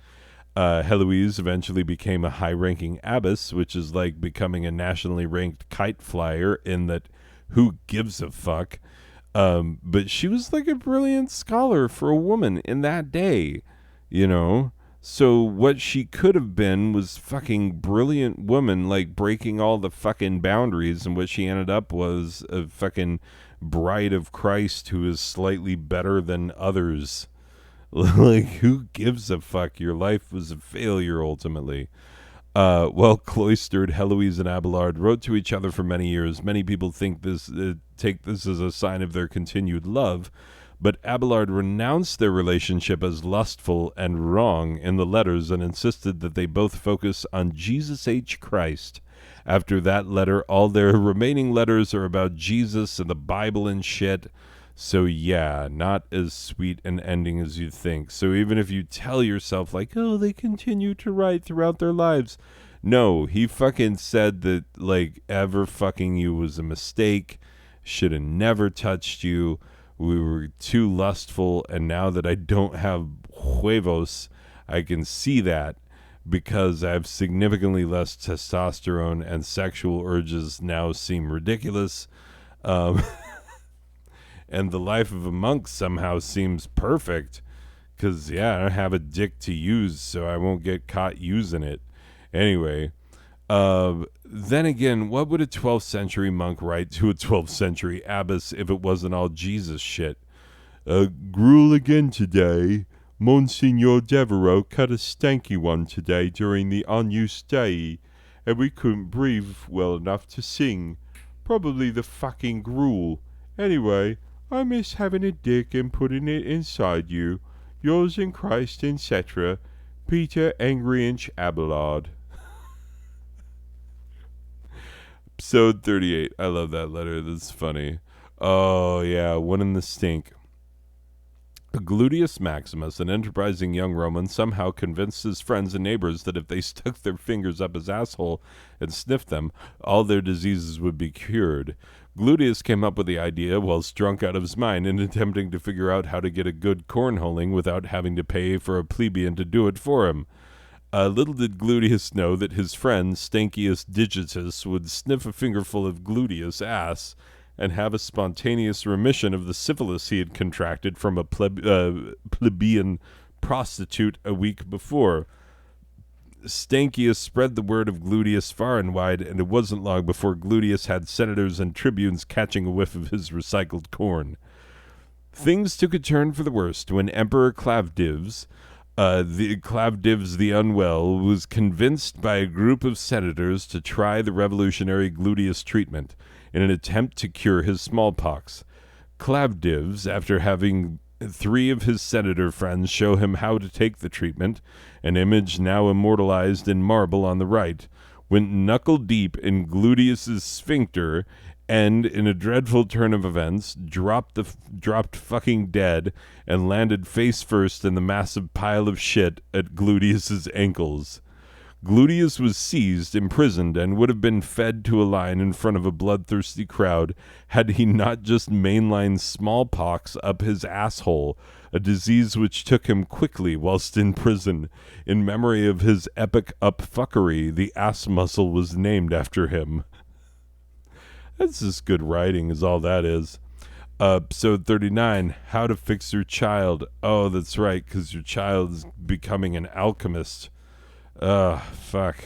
Heloise eventually became a high-ranking abbess, which is like becoming a nationally ranked kite flyer in that who gives a fuck? But she was like a brilliant scholar for a woman in that day, you know? So what she could have been was fucking brilliant woman, like breaking all the fucking boundaries, and what she ended up was a fucking bride of Christ who is slightly better than others. Like, who gives a fuck? Your life was a failure ultimately. Cloistered, Heloise and Abelard wrote to each other for many years. Many people think take this as a sign of their continued love, but Abelard renounced their relationship as lustful and wrong in the letters and insisted that they both focus on Jesus H. Christ. After that letter, all their remaining letters are about Jesus and the Bible and shit. So yeah, not as sweet an ending as you'd think. So even if you tell yourself like, oh, they continue to write throughout their lives. No, he fucking said that like ever fucking you was a mistake. Should have never touched you. We were too lustful, and now that I don't have huevos, I can see that because I have significantly less testosterone and sexual urges now seem ridiculous. And the life of a monk somehow seems perfect because, yeah, I don't have a dick to use, so I won't get caught using it. Anyway, then again, what would a 12th century monk write to a 12th century abbess if it wasn't all Jesus shit? Gruel again today. Monsignor Devereux cut a stanky one today during the unused day, and we couldn't breathe well enough to sing. Probably the fucking gruel. Anyway, I miss having a dick and putting it inside you. Yours in Christ, etc. Peter Angry Inch Abelard. Episode 38. I love that letter. That's funny. Oh, yeah. One in the stink. Glutius Maximus, an enterprising young Roman, somehow convinced his friends and neighbors that if they stuck their fingers up his asshole and sniffed them, all their diseases would be cured. Glutius came up with the idea whilst drunk out of his mind and attempting to figure out how to get a good cornholing without having to pay for a plebeian to do it for him. Little did Glutius know that his friend, Stankius Digitus, would sniff a fingerful of Glutius' ass and have a spontaneous remission of the syphilis he had contracted from a plebeian prostitute a week before. Stankius spread the word of Glutius far and wide, and it wasn't long before Glutius had senators and tribunes catching a whiff of his recycled corn. Things took a turn for the worst when Emperor Clavdivs, the Unwell, was convinced by a group of senators to try the revolutionary Glutius treatment in an attempt to cure his smallpox. Clavdivs, after having 3 of his senator friends show him how to take the treatment, an image now immortalized in marble on the right, went knuckle deep in Glutius's sphincter and, in a dreadful turn of events, dropped fucking dead and landed face first in the massive pile of shit at Glutius's ankles. Glutius was seized, imprisoned, and would have been fed to a lion in front of a bloodthirsty crowd had he not just mainlined smallpox up his asshole, a disease which took him quickly whilst in prison. In memory of his epic upfuckery, the ass muscle was named after him. That's just good writing is all that is. Episode 39, How to Fix Your Child. Oh, that's right, because your child is becoming an alchemist. Fuck.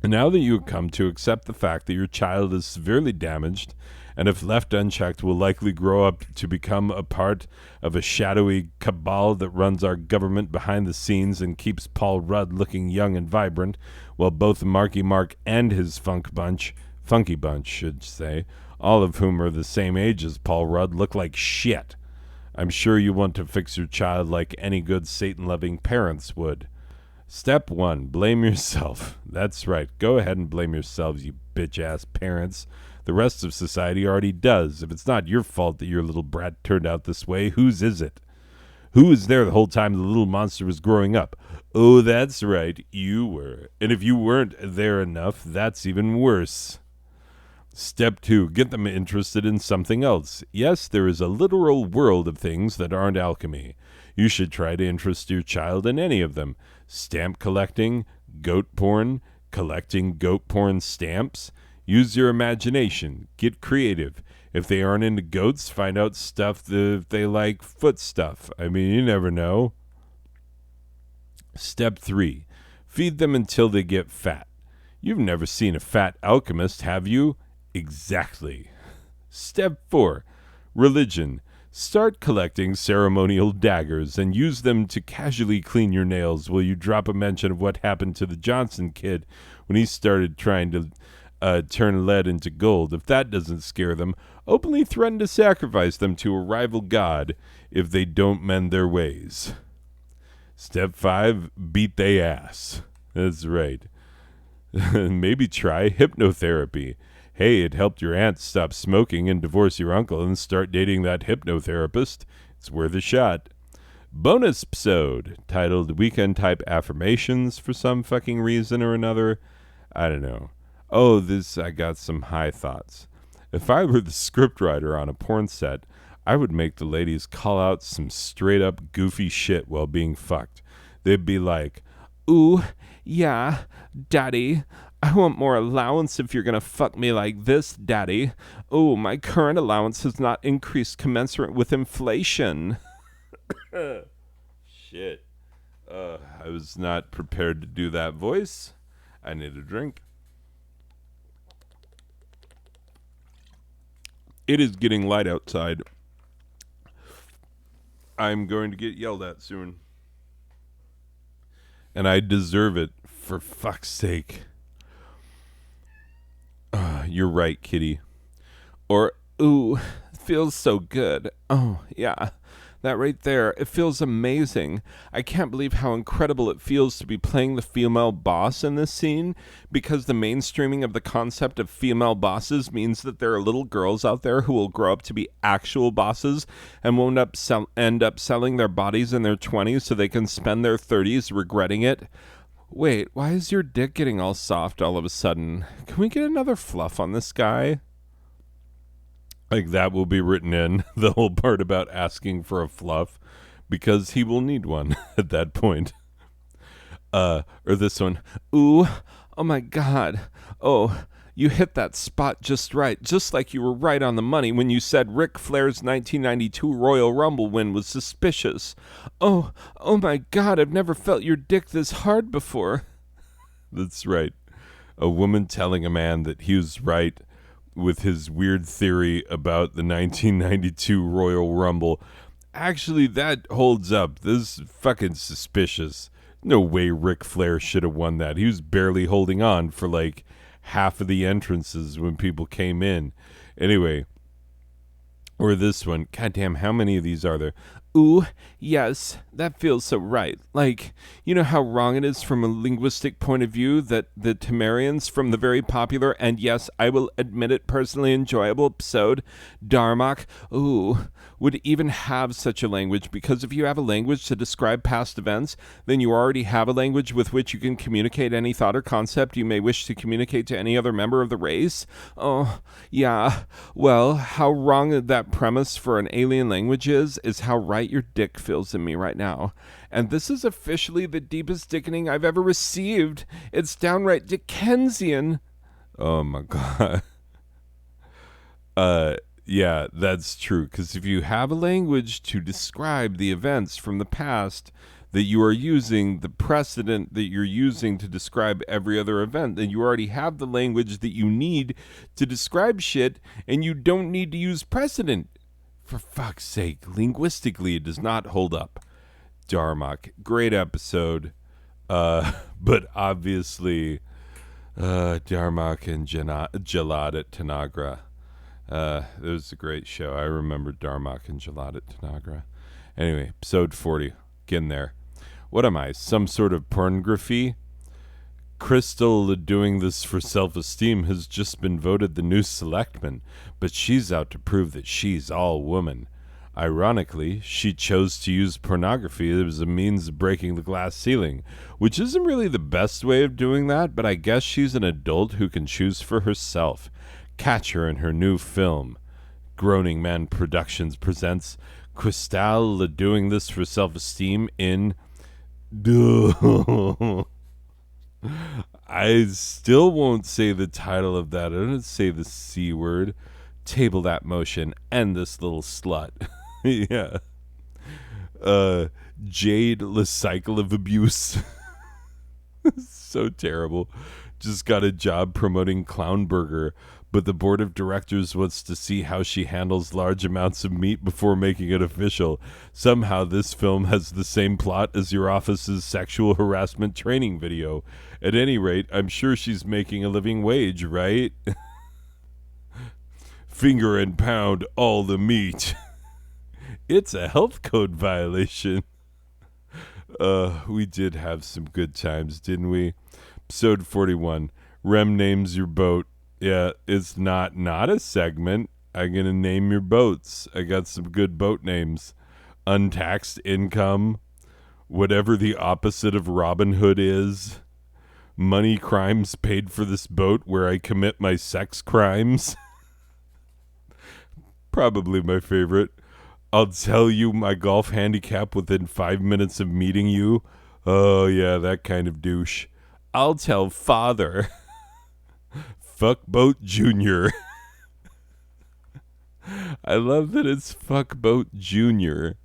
Now that you have come to accept the fact that your child is severely damaged and if left unchecked will likely grow up to become a part of a shadowy cabal that runs our government behind the scenes and keeps Paul Rudd looking young and vibrant, while both Marky Mark and his funky bunch, should say, all of whom are the same age as Paul Rudd, look like shit. I'm sure you want to fix your child like any good Satan-loving parents would. Step 1, blame yourself. That's right. Go ahead and blame yourselves, you bitch-ass parents. The rest of society already does. If it's not your fault that your little brat turned out this way, whose is it? Who was there the whole time the little monster was growing up? Oh, that's right. You were. And if you weren't there enough, that's even worse. Step 2, get them interested in something else. Yes, there is a literal world of things that aren't alchemy. You should try to interest your child in any of them. Stamp collecting, goat porn, collecting goat porn stamps. Use your imagination. Get creative. If they aren't into goats, find out stuff if they like foot stuff. I mean, you never know. Step 3, feed them until they get fat. You've never seen a fat alchemist, have you? Exactly. Step 4, religion. Start collecting ceremonial daggers and use them to casually clean your nails while you drop a mention of what happened to the Johnson kid when he started trying to turn lead into gold. If that doesn't scare them, openly threaten to sacrifice them to a rival god if they don't mend their ways. Step 5, beat they ass. That's right. Maybe try hypnotherapy. Hey, it helped your aunt stop smoking and divorce your uncle and start dating that hypnotherapist. It's worth a shot. Bonus episode titled Weekend Type Affirmations for some fucking reason or another. I don't know. Oh, I got some high thoughts. If I were the scriptwriter on a porn set, I would make the ladies call out some straight up goofy shit while being fucked. They'd be like, "Ooh, yeah, daddy. I want more allowance if you're going to fuck me like this, daddy. Oh, my current allowance has not increased commensurate with inflation." Shit. I was not prepared to do that voice. I need a drink. It is getting light outside. I'm going to get yelled at soon. And I deserve it, for fuck's sake. You're right, kitty. Or, ooh, feels so good. Oh, yeah. That right there, it feels amazing. I can't believe how incredible it feels to be playing the female boss in this scene, because the mainstreaming of the concept of female bosses means that there are little girls out there who will grow up to be actual bosses and won't end up selling their bodies in their 20s so they can spend their 30s regretting it. Wait, why is your dick getting all soft all of a sudden? Can we get another fluff on this guy? Like, that will be written in, the whole part about asking for a fluff, because he will need one at that point. Or this one. Ooh, oh my God. Oh, you hit that spot just right, just like you were right on the money when you said Ric Flair's 1992 Royal Rumble win was suspicious. Oh my God, I've never felt your dick this hard before. That's right. A woman telling a man that he was right with his weird theory about the 1992 Royal Rumble. Actually, that holds up. This is fucking suspicious. No way Ric Flair should have won that. He was barely holding on for like half of the entrances when people came in. Anyway, or this one. Goddamn, how many of these are there? Ooh, yes, that feels so right. Like, you know how wrong it is from a linguistic point of view that the Temerians from the very popular, and yes, I will admit it, personally enjoyable episode, Darmok, would even have such a language, because if you have a language to describe past events, then you already have a language with which you can communicate any thought or concept you may wish to communicate to any other member of the race. Oh, yeah. Well, how wrong that premise for an alien language is how right your dick feels in me right now. And this is officially the deepest dickening I've ever received. It's downright Dickensian. Oh my God. Yeah, that's true. Because if you have a language to describe the events from the past that you are using, the precedent that you're using to describe every other event, then you already have the language that you need to describe shit, and you don't need to use precedent. For fuck's sake, linguistically, it does not hold up. Darmok, great episode. But obviously, Darmok and Jalad at Tanagra. It was a great show. I remember Darmok and Jalad at Tanagra. Anyway, episode 40. Getting there. What am I? Some sort of pornography? Crystal, doing this for self-esteem, has just been voted the new selectman, but she's out to prove that she's all woman. Ironically, she chose to use pornography as a means of breaking the glass ceiling, which isn't really the best way of doing that, but I guess she's an adult who can choose for herself. Catch her in her new film. Groaning Man Productions presents Crystal doing this for self-esteem in... I still won't say the title of that. I don't say the C word. Table that motion. And this little slut. Yeah. Jade, the cycle of abuse. So terrible. Just got a job promoting Clown Burger, but the board of directors wants to see how she handles large amounts of meat before making it official. Somehow this film has the same plot as your office's sexual harassment training video. At any rate, I'm sure she's making a living wage, right? Finger and pound all the meat. It's a health code violation. We did have some good times, didn't we? Episode 41. Rem names your boat. Yeah, it's not a segment. I'm going to name your boats. I got some good boat names. Untaxed income. Whatever the opposite of Robin Hood is. Money crimes paid for this boat where I commit my sex crimes. Probably my favorite. I'll tell you my golf handicap within 5 minutes of meeting you. Oh, yeah, that kind of douche. I'll tell father. Fuckboat Junior. I love that it's Fuckboat Junior.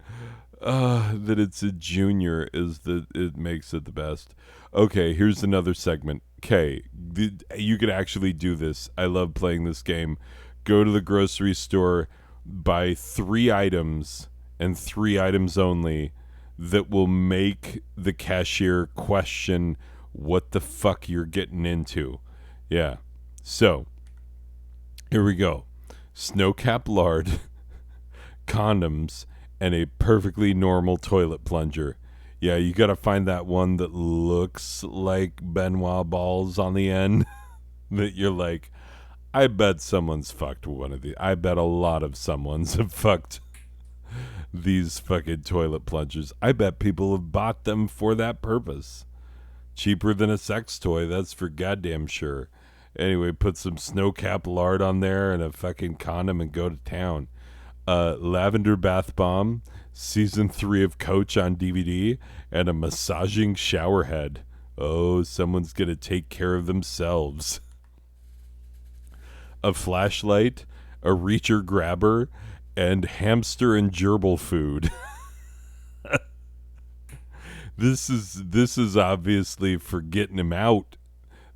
That it's a junior it makes it the best. Okay, here's another segment. Okay, you could actually do this. I love playing this game. Go to the grocery store, buy 3 items and 3 items only that will make the cashier question what the fuck you're getting into. Yeah. So, here we go. Snowcap lard, condoms, and a perfectly normal toilet plunger. Yeah, you gotta find that one that looks like Benoit balls on the end. That you're like, I bet someone's fucked one of these. I bet a lot of someone's have fucked these fucking toilet plungers. I bet people have bought them for that purpose. Cheaper than a sex toy, that's for goddamn sure. Anyway, put some snow-capped lard on there and a fucking condom and go to town. Lavender bath bomb, season 3 of Coach on DVD, and a massaging shower head. Oh, someone's gonna take care of themselves. A flashlight, a reacher grabber, and hamster and gerbil food. This is obviously for getting him out.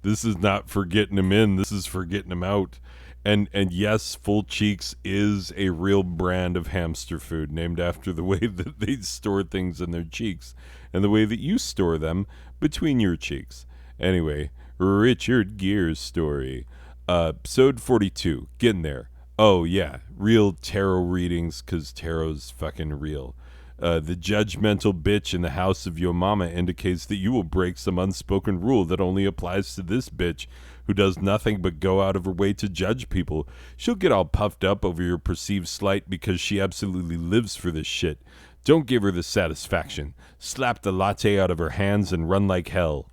This is not for getting him in. This is for getting him out. And yes, Full Cheeks is a real brand of hamster food named after the way that they store things in their cheeks and the way that you store them between your cheeks. Anyway, Richard Gere's story. Episode 42. Getting there. Oh, yeah. Real tarot readings because tarot's fucking real. The judgmental bitch in the house of your mama indicates that you will break some unspoken rule that only applies to this bitch who does nothing but go out of her way to judge people. She'll get all puffed up over your perceived slight because she absolutely lives for this shit. Don't give her the satisfaction. Slap the latte out of her hands and run like hell.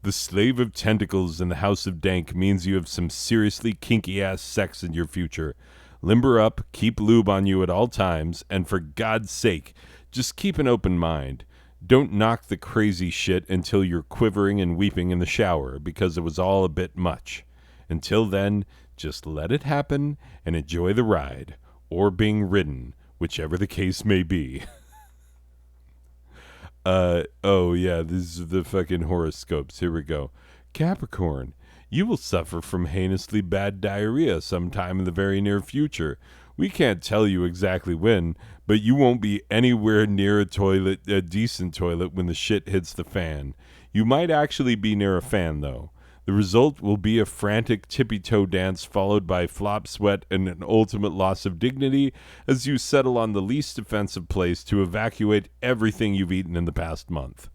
The slave of tentacles in the house of dank means you have some seriously kinky-ass sex in your future. Limber up, keep lube on you at all times, and for God's sake, just keep an open mind. Don't knock the crazy shit until you're quivering and weeping in the shower because it was all a bit much. Until then, just let it happen and enjoy the ride, or being ridden, whichever the case may be. Oh yeah, these are the fucking horoscopes. Here we go. Capricorn. You will suffer from heinously bad diarrhea sometime in the very near future. We can't tell you exactly when, but you won't be anywhere near a decent toilet when the shit hits the fan. You might actually be near a fan, though. The result will be a frantic tippy-toe dance followed by flop sweat and an ultimate loss of dignity as you settle on the least offensive place to evacuate everything you've eaten in the past month.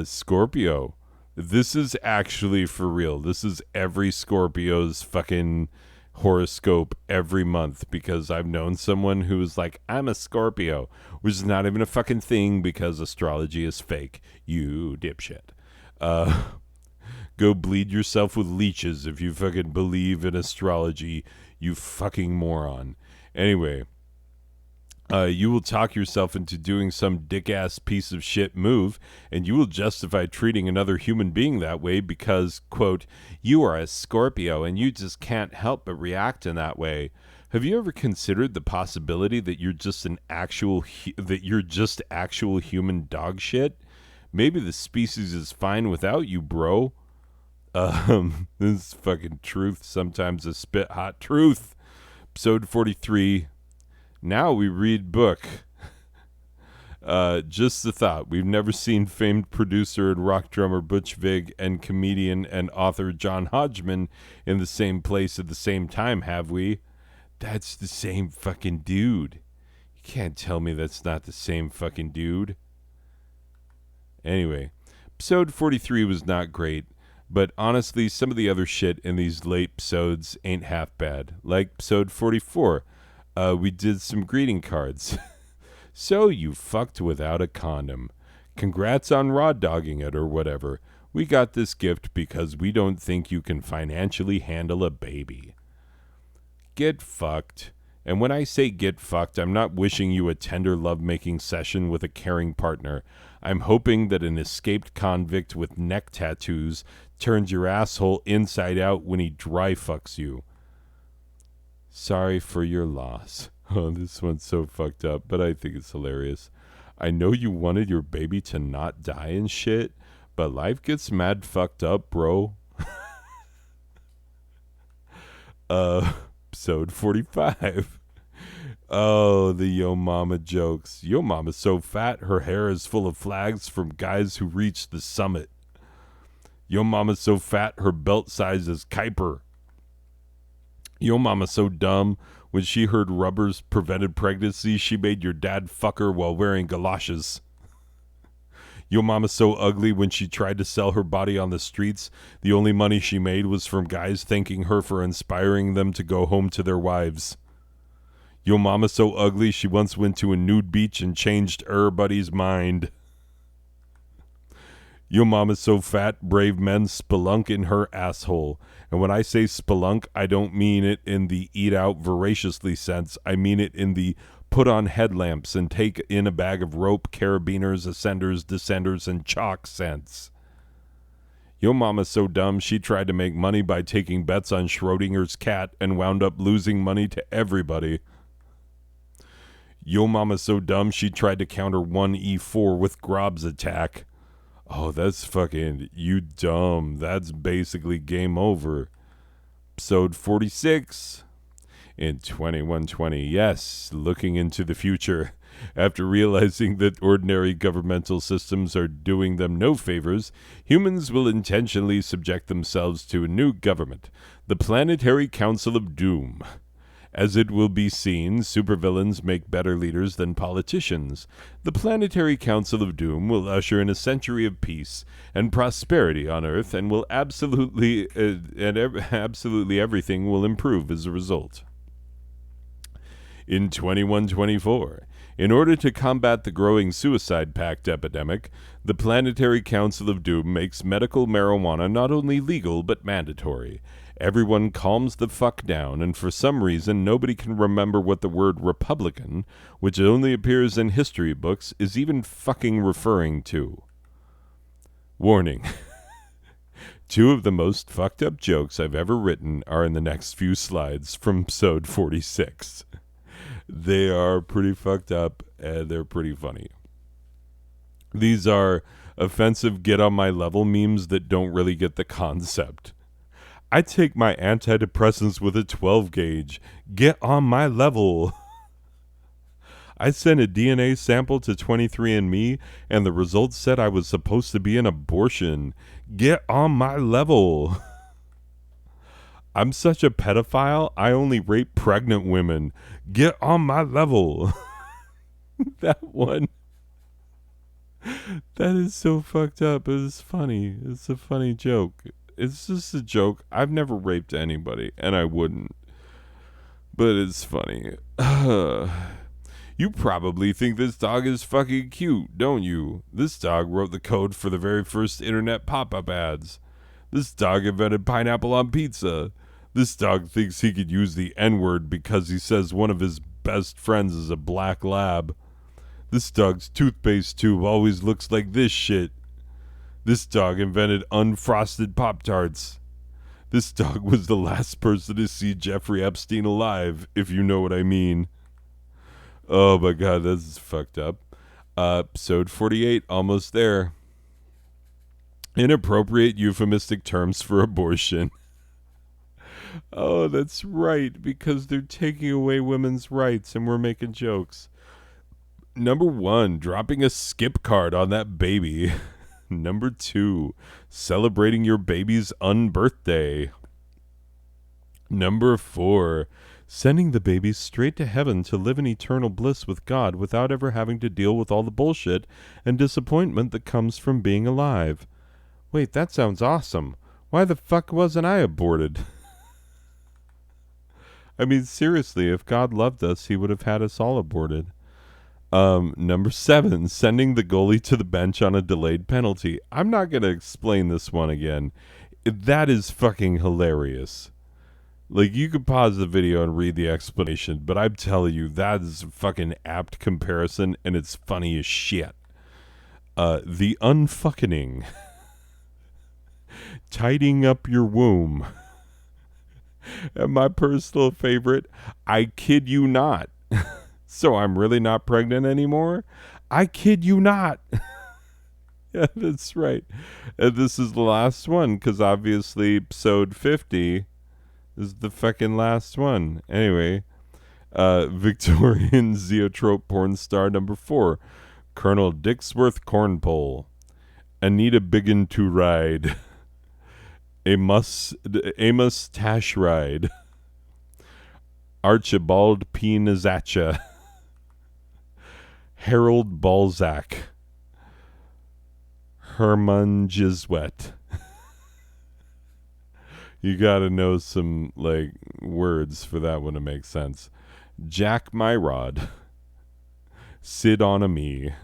Scorpio. This is actually for real. This is every Scorpio's fucking horoscope every month because I've known someone who was like, I'm a Scorpio, which is not even a fucking thing because astrology is fake. You dipshit. Go bleed yourself with leeches if you fucking believe in astrology, you fucking moron. Anyway, you will talk yourself into doing some dick-ass piece of shit move, and you will justify treating another human being that way because, quote, you are a Scorpio and you just can't help but react in that way. Have you ever considered the possibility that you're just actual human dog shit? Maybe the species is fine without you, bro. This is fucking truth, sometimes a spit hot truth. Episode 43. Now we read book. Just the thought. We've never seen famed producer and rock drummer Butch Vig and comedian and author John Hodgman in the same place at the same time, have we? That's the same fucking dude. You can't tell me that's not the same fucking dude. Anyway, episode 43 was not great. But honestly, some of the other shit in these late episodes ain't half bad. Like episode 44, we did some greeting cards. So you fucked without a condom. Congrats on raw dogging it or whatever. We got this gift because we don't think you can financially handle a baby. Get fucked. And when I say get fucked, I'm not wishing you a tender lovemaking session with a caring partner. I'm hoping that an escaped convict with neck tattoos turns your asshole inside out when he dry fucks you. Sorry for your loss. Oh, this one's so fucked up, but I think it's hilarious. I know you wanted your baby to not die and shit, but life gets mad fucked up, bro. Episode 45. Oh, the Yo Mama jokes. Yo Mama's so fat, her hair is full of flags from guys who reached the summit. Yo Mama's so fat, her belt size is Kuiper. Yo Mama's so dumb, When she heard rubbers prevented pregnancy, she made your dad fuck her while wearing galoshes. Yo mama's so ugly when she tried to sell her body on the streets, the only money she made was from guys thanking her for inspiring them to go home to their wives. Yo mama's so ugly she once went to a nude beach and changed everybody's mind. Yo mama's so fat, brave men spelunk in her asshole. And when I say spelunk, I don't mean it in the eat out voraciously sense. I mean it in the put on headlamps and take in a bag of rope, carabiners, ascenders, descenders, and chalk sense. Yo mama's so dumb she tried to make money by taking bets on Schrodinger's cat and wound up losing money to everybody. Yo mama's so dumb she tried to counter 1E4 with Grob's attack. Oh, that's fucking, you dumb. That's basically game over. Episode 46. In 2120, yes, looking into the future. After realizing that ordinary governmental systems are doing them no favors, humans will intentionally subject themselves to a new government, the Planetary Council of Doom. As it will be seen, supervillains make better leaders than politicians. The Planetary Council of Doom will usher in a century of peace and prosperity on Earth, and will absolutely everything will improve as a result. In 2124, in order to combat the growing suicide pact epidemic, the Planetary Council of Doom makes medical marijuana not only legal but mandatory. Everyone calms the fuck down, and for some reason nobody can remember what the word Republican, which only appears in history books, is even fucking referring to. Warning. 2 of the most fucked up jokes I've ever written are in the next few slides from episode 46. They are pretty fucked up, and they're pretty funny. These are offensive get on my level memes that don't really get the concept. I take my antidepressants with a 12 gauge. Get on my level. I sent a DNA sample to 23andMe, and the results said I was supposed to be an abortion. Get on my level. I'm such a pedophile, I only rape pregnant women. Get on my level. That one. That is so fucked up. It is funny. It's a funny joke. It's just a joke. I've never raped anybody, and I wouldn't. But it's funny. You probably think this dog is fucking cute, don't you? This dog wrote the code for the very first internet pop-up ads. This dog invented pineapple on pizza. This dog thinks he could use the N-word because he says one of his best friends is a black lab. This dog's toothpaste tube always looks like this shit. This dog invented unfrosted Pop-Tarts. This dog was the last person to see Jeffrey Epstein alive, if you know what I mean. Oh my god, that's fucked up. Episode 48, almost there. Inappropriate euphemistic terms for abortion. Oh, that's right, because they're taking away women's rights and we're making jokes. Number 1, dropping a skip card on that baby. Number 2, celebrating your baby's unbirthday. Number 4, sending the baby straight to heaven to live in eternal bliss with God without ever having to deal with all the bullshit and disappointment that comes from being alive. Wait, that sounds awesome. Why the fuck wasn't I aborted? I mean, seriously, if God loved us, he would have had us all aborted. Number 7, sending the goalie to the bench on a delayed penalty. I'm not going to explain this one again. That is fucking hilarious. Like, you could pause the video and read the explanation, but I'm telling you, that is a fucking apt comparison, and it's funny as shit. The unfucking. Tidying up your womb. And my personal favorite, I kid you not. So I'm really not pregnant anymore? I kid you not. Yeah, that's right. And this is the last one, because obviously episode 50 is the fucking last one. Anyway, Victorian Zeotrope porn star number 4, Colonel Dixworth Cornpole. Anita Biggin to ride. Amos Tash ride. Archibald P. Nazacha, Harold Balzac, Herman Giswet. You gotta know some, like, words for that one to make sense. Jack Myrod, Sid on a Me.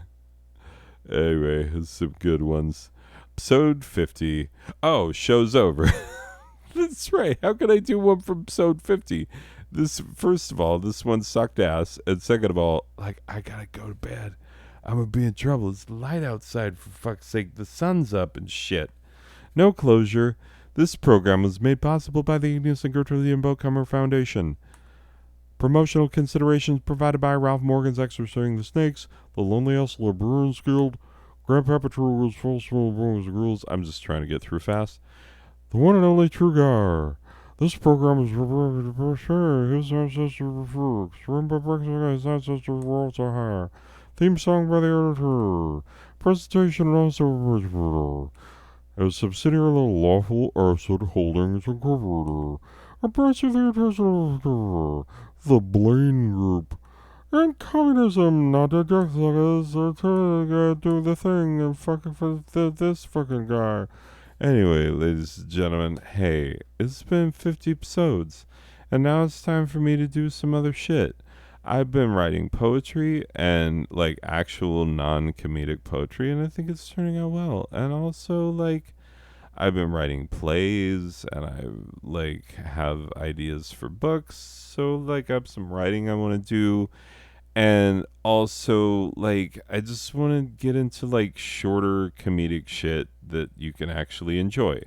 Anyway, there's some good ones. Episode 50. Oh, show's over. That's right. How could I do one from episode 50? This, first of all, this one sucked ass. And second of all, like, I gotta go to bed. I'm gonna be in trouble. It's light outside, for fuck's sake. The sun's up and shit. No closure. This program was made possible by the Igneous and Gertrude Boatcomer Foundation. Promotional considerations provided by Ralph Morgan's Exorcising the Snakes, the Lonely Hustler Brewers Guild, Grandpapa True Rules, Full Small Brewers Rules. I'm just trying to get through fast. The one and only True Guy. This program is his ancestors refer. Remember his ancestors were also higher. Theme song by the editor. Presentation and also a subsidiary of the Lawful Asset Holdings Incorporated. A branch of the the Blaine Group. And communism, not a death suckers, do the thing and fucking for this fucking guy. Anyway, ladies and gentlemen, hey, it's been 50 episodes, and now it's time for me to do some other shit. I've been writing poetry and, like, actual non-comedic poetry, and I think it's turning out well. And also, like, I've been writing plays, and I, like, have ideas for books, so, like, I have some writing I want to do. And also, like, I just want to get into, like, shorter comedic shit that you can actually enjoy.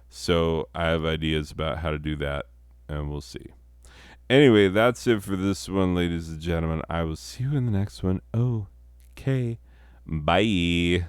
So I have ideas about how to do that, and we'll see. Anyway, that's it for this one, ladies and gentlemen. I will see you in the next one. Okay. Bye.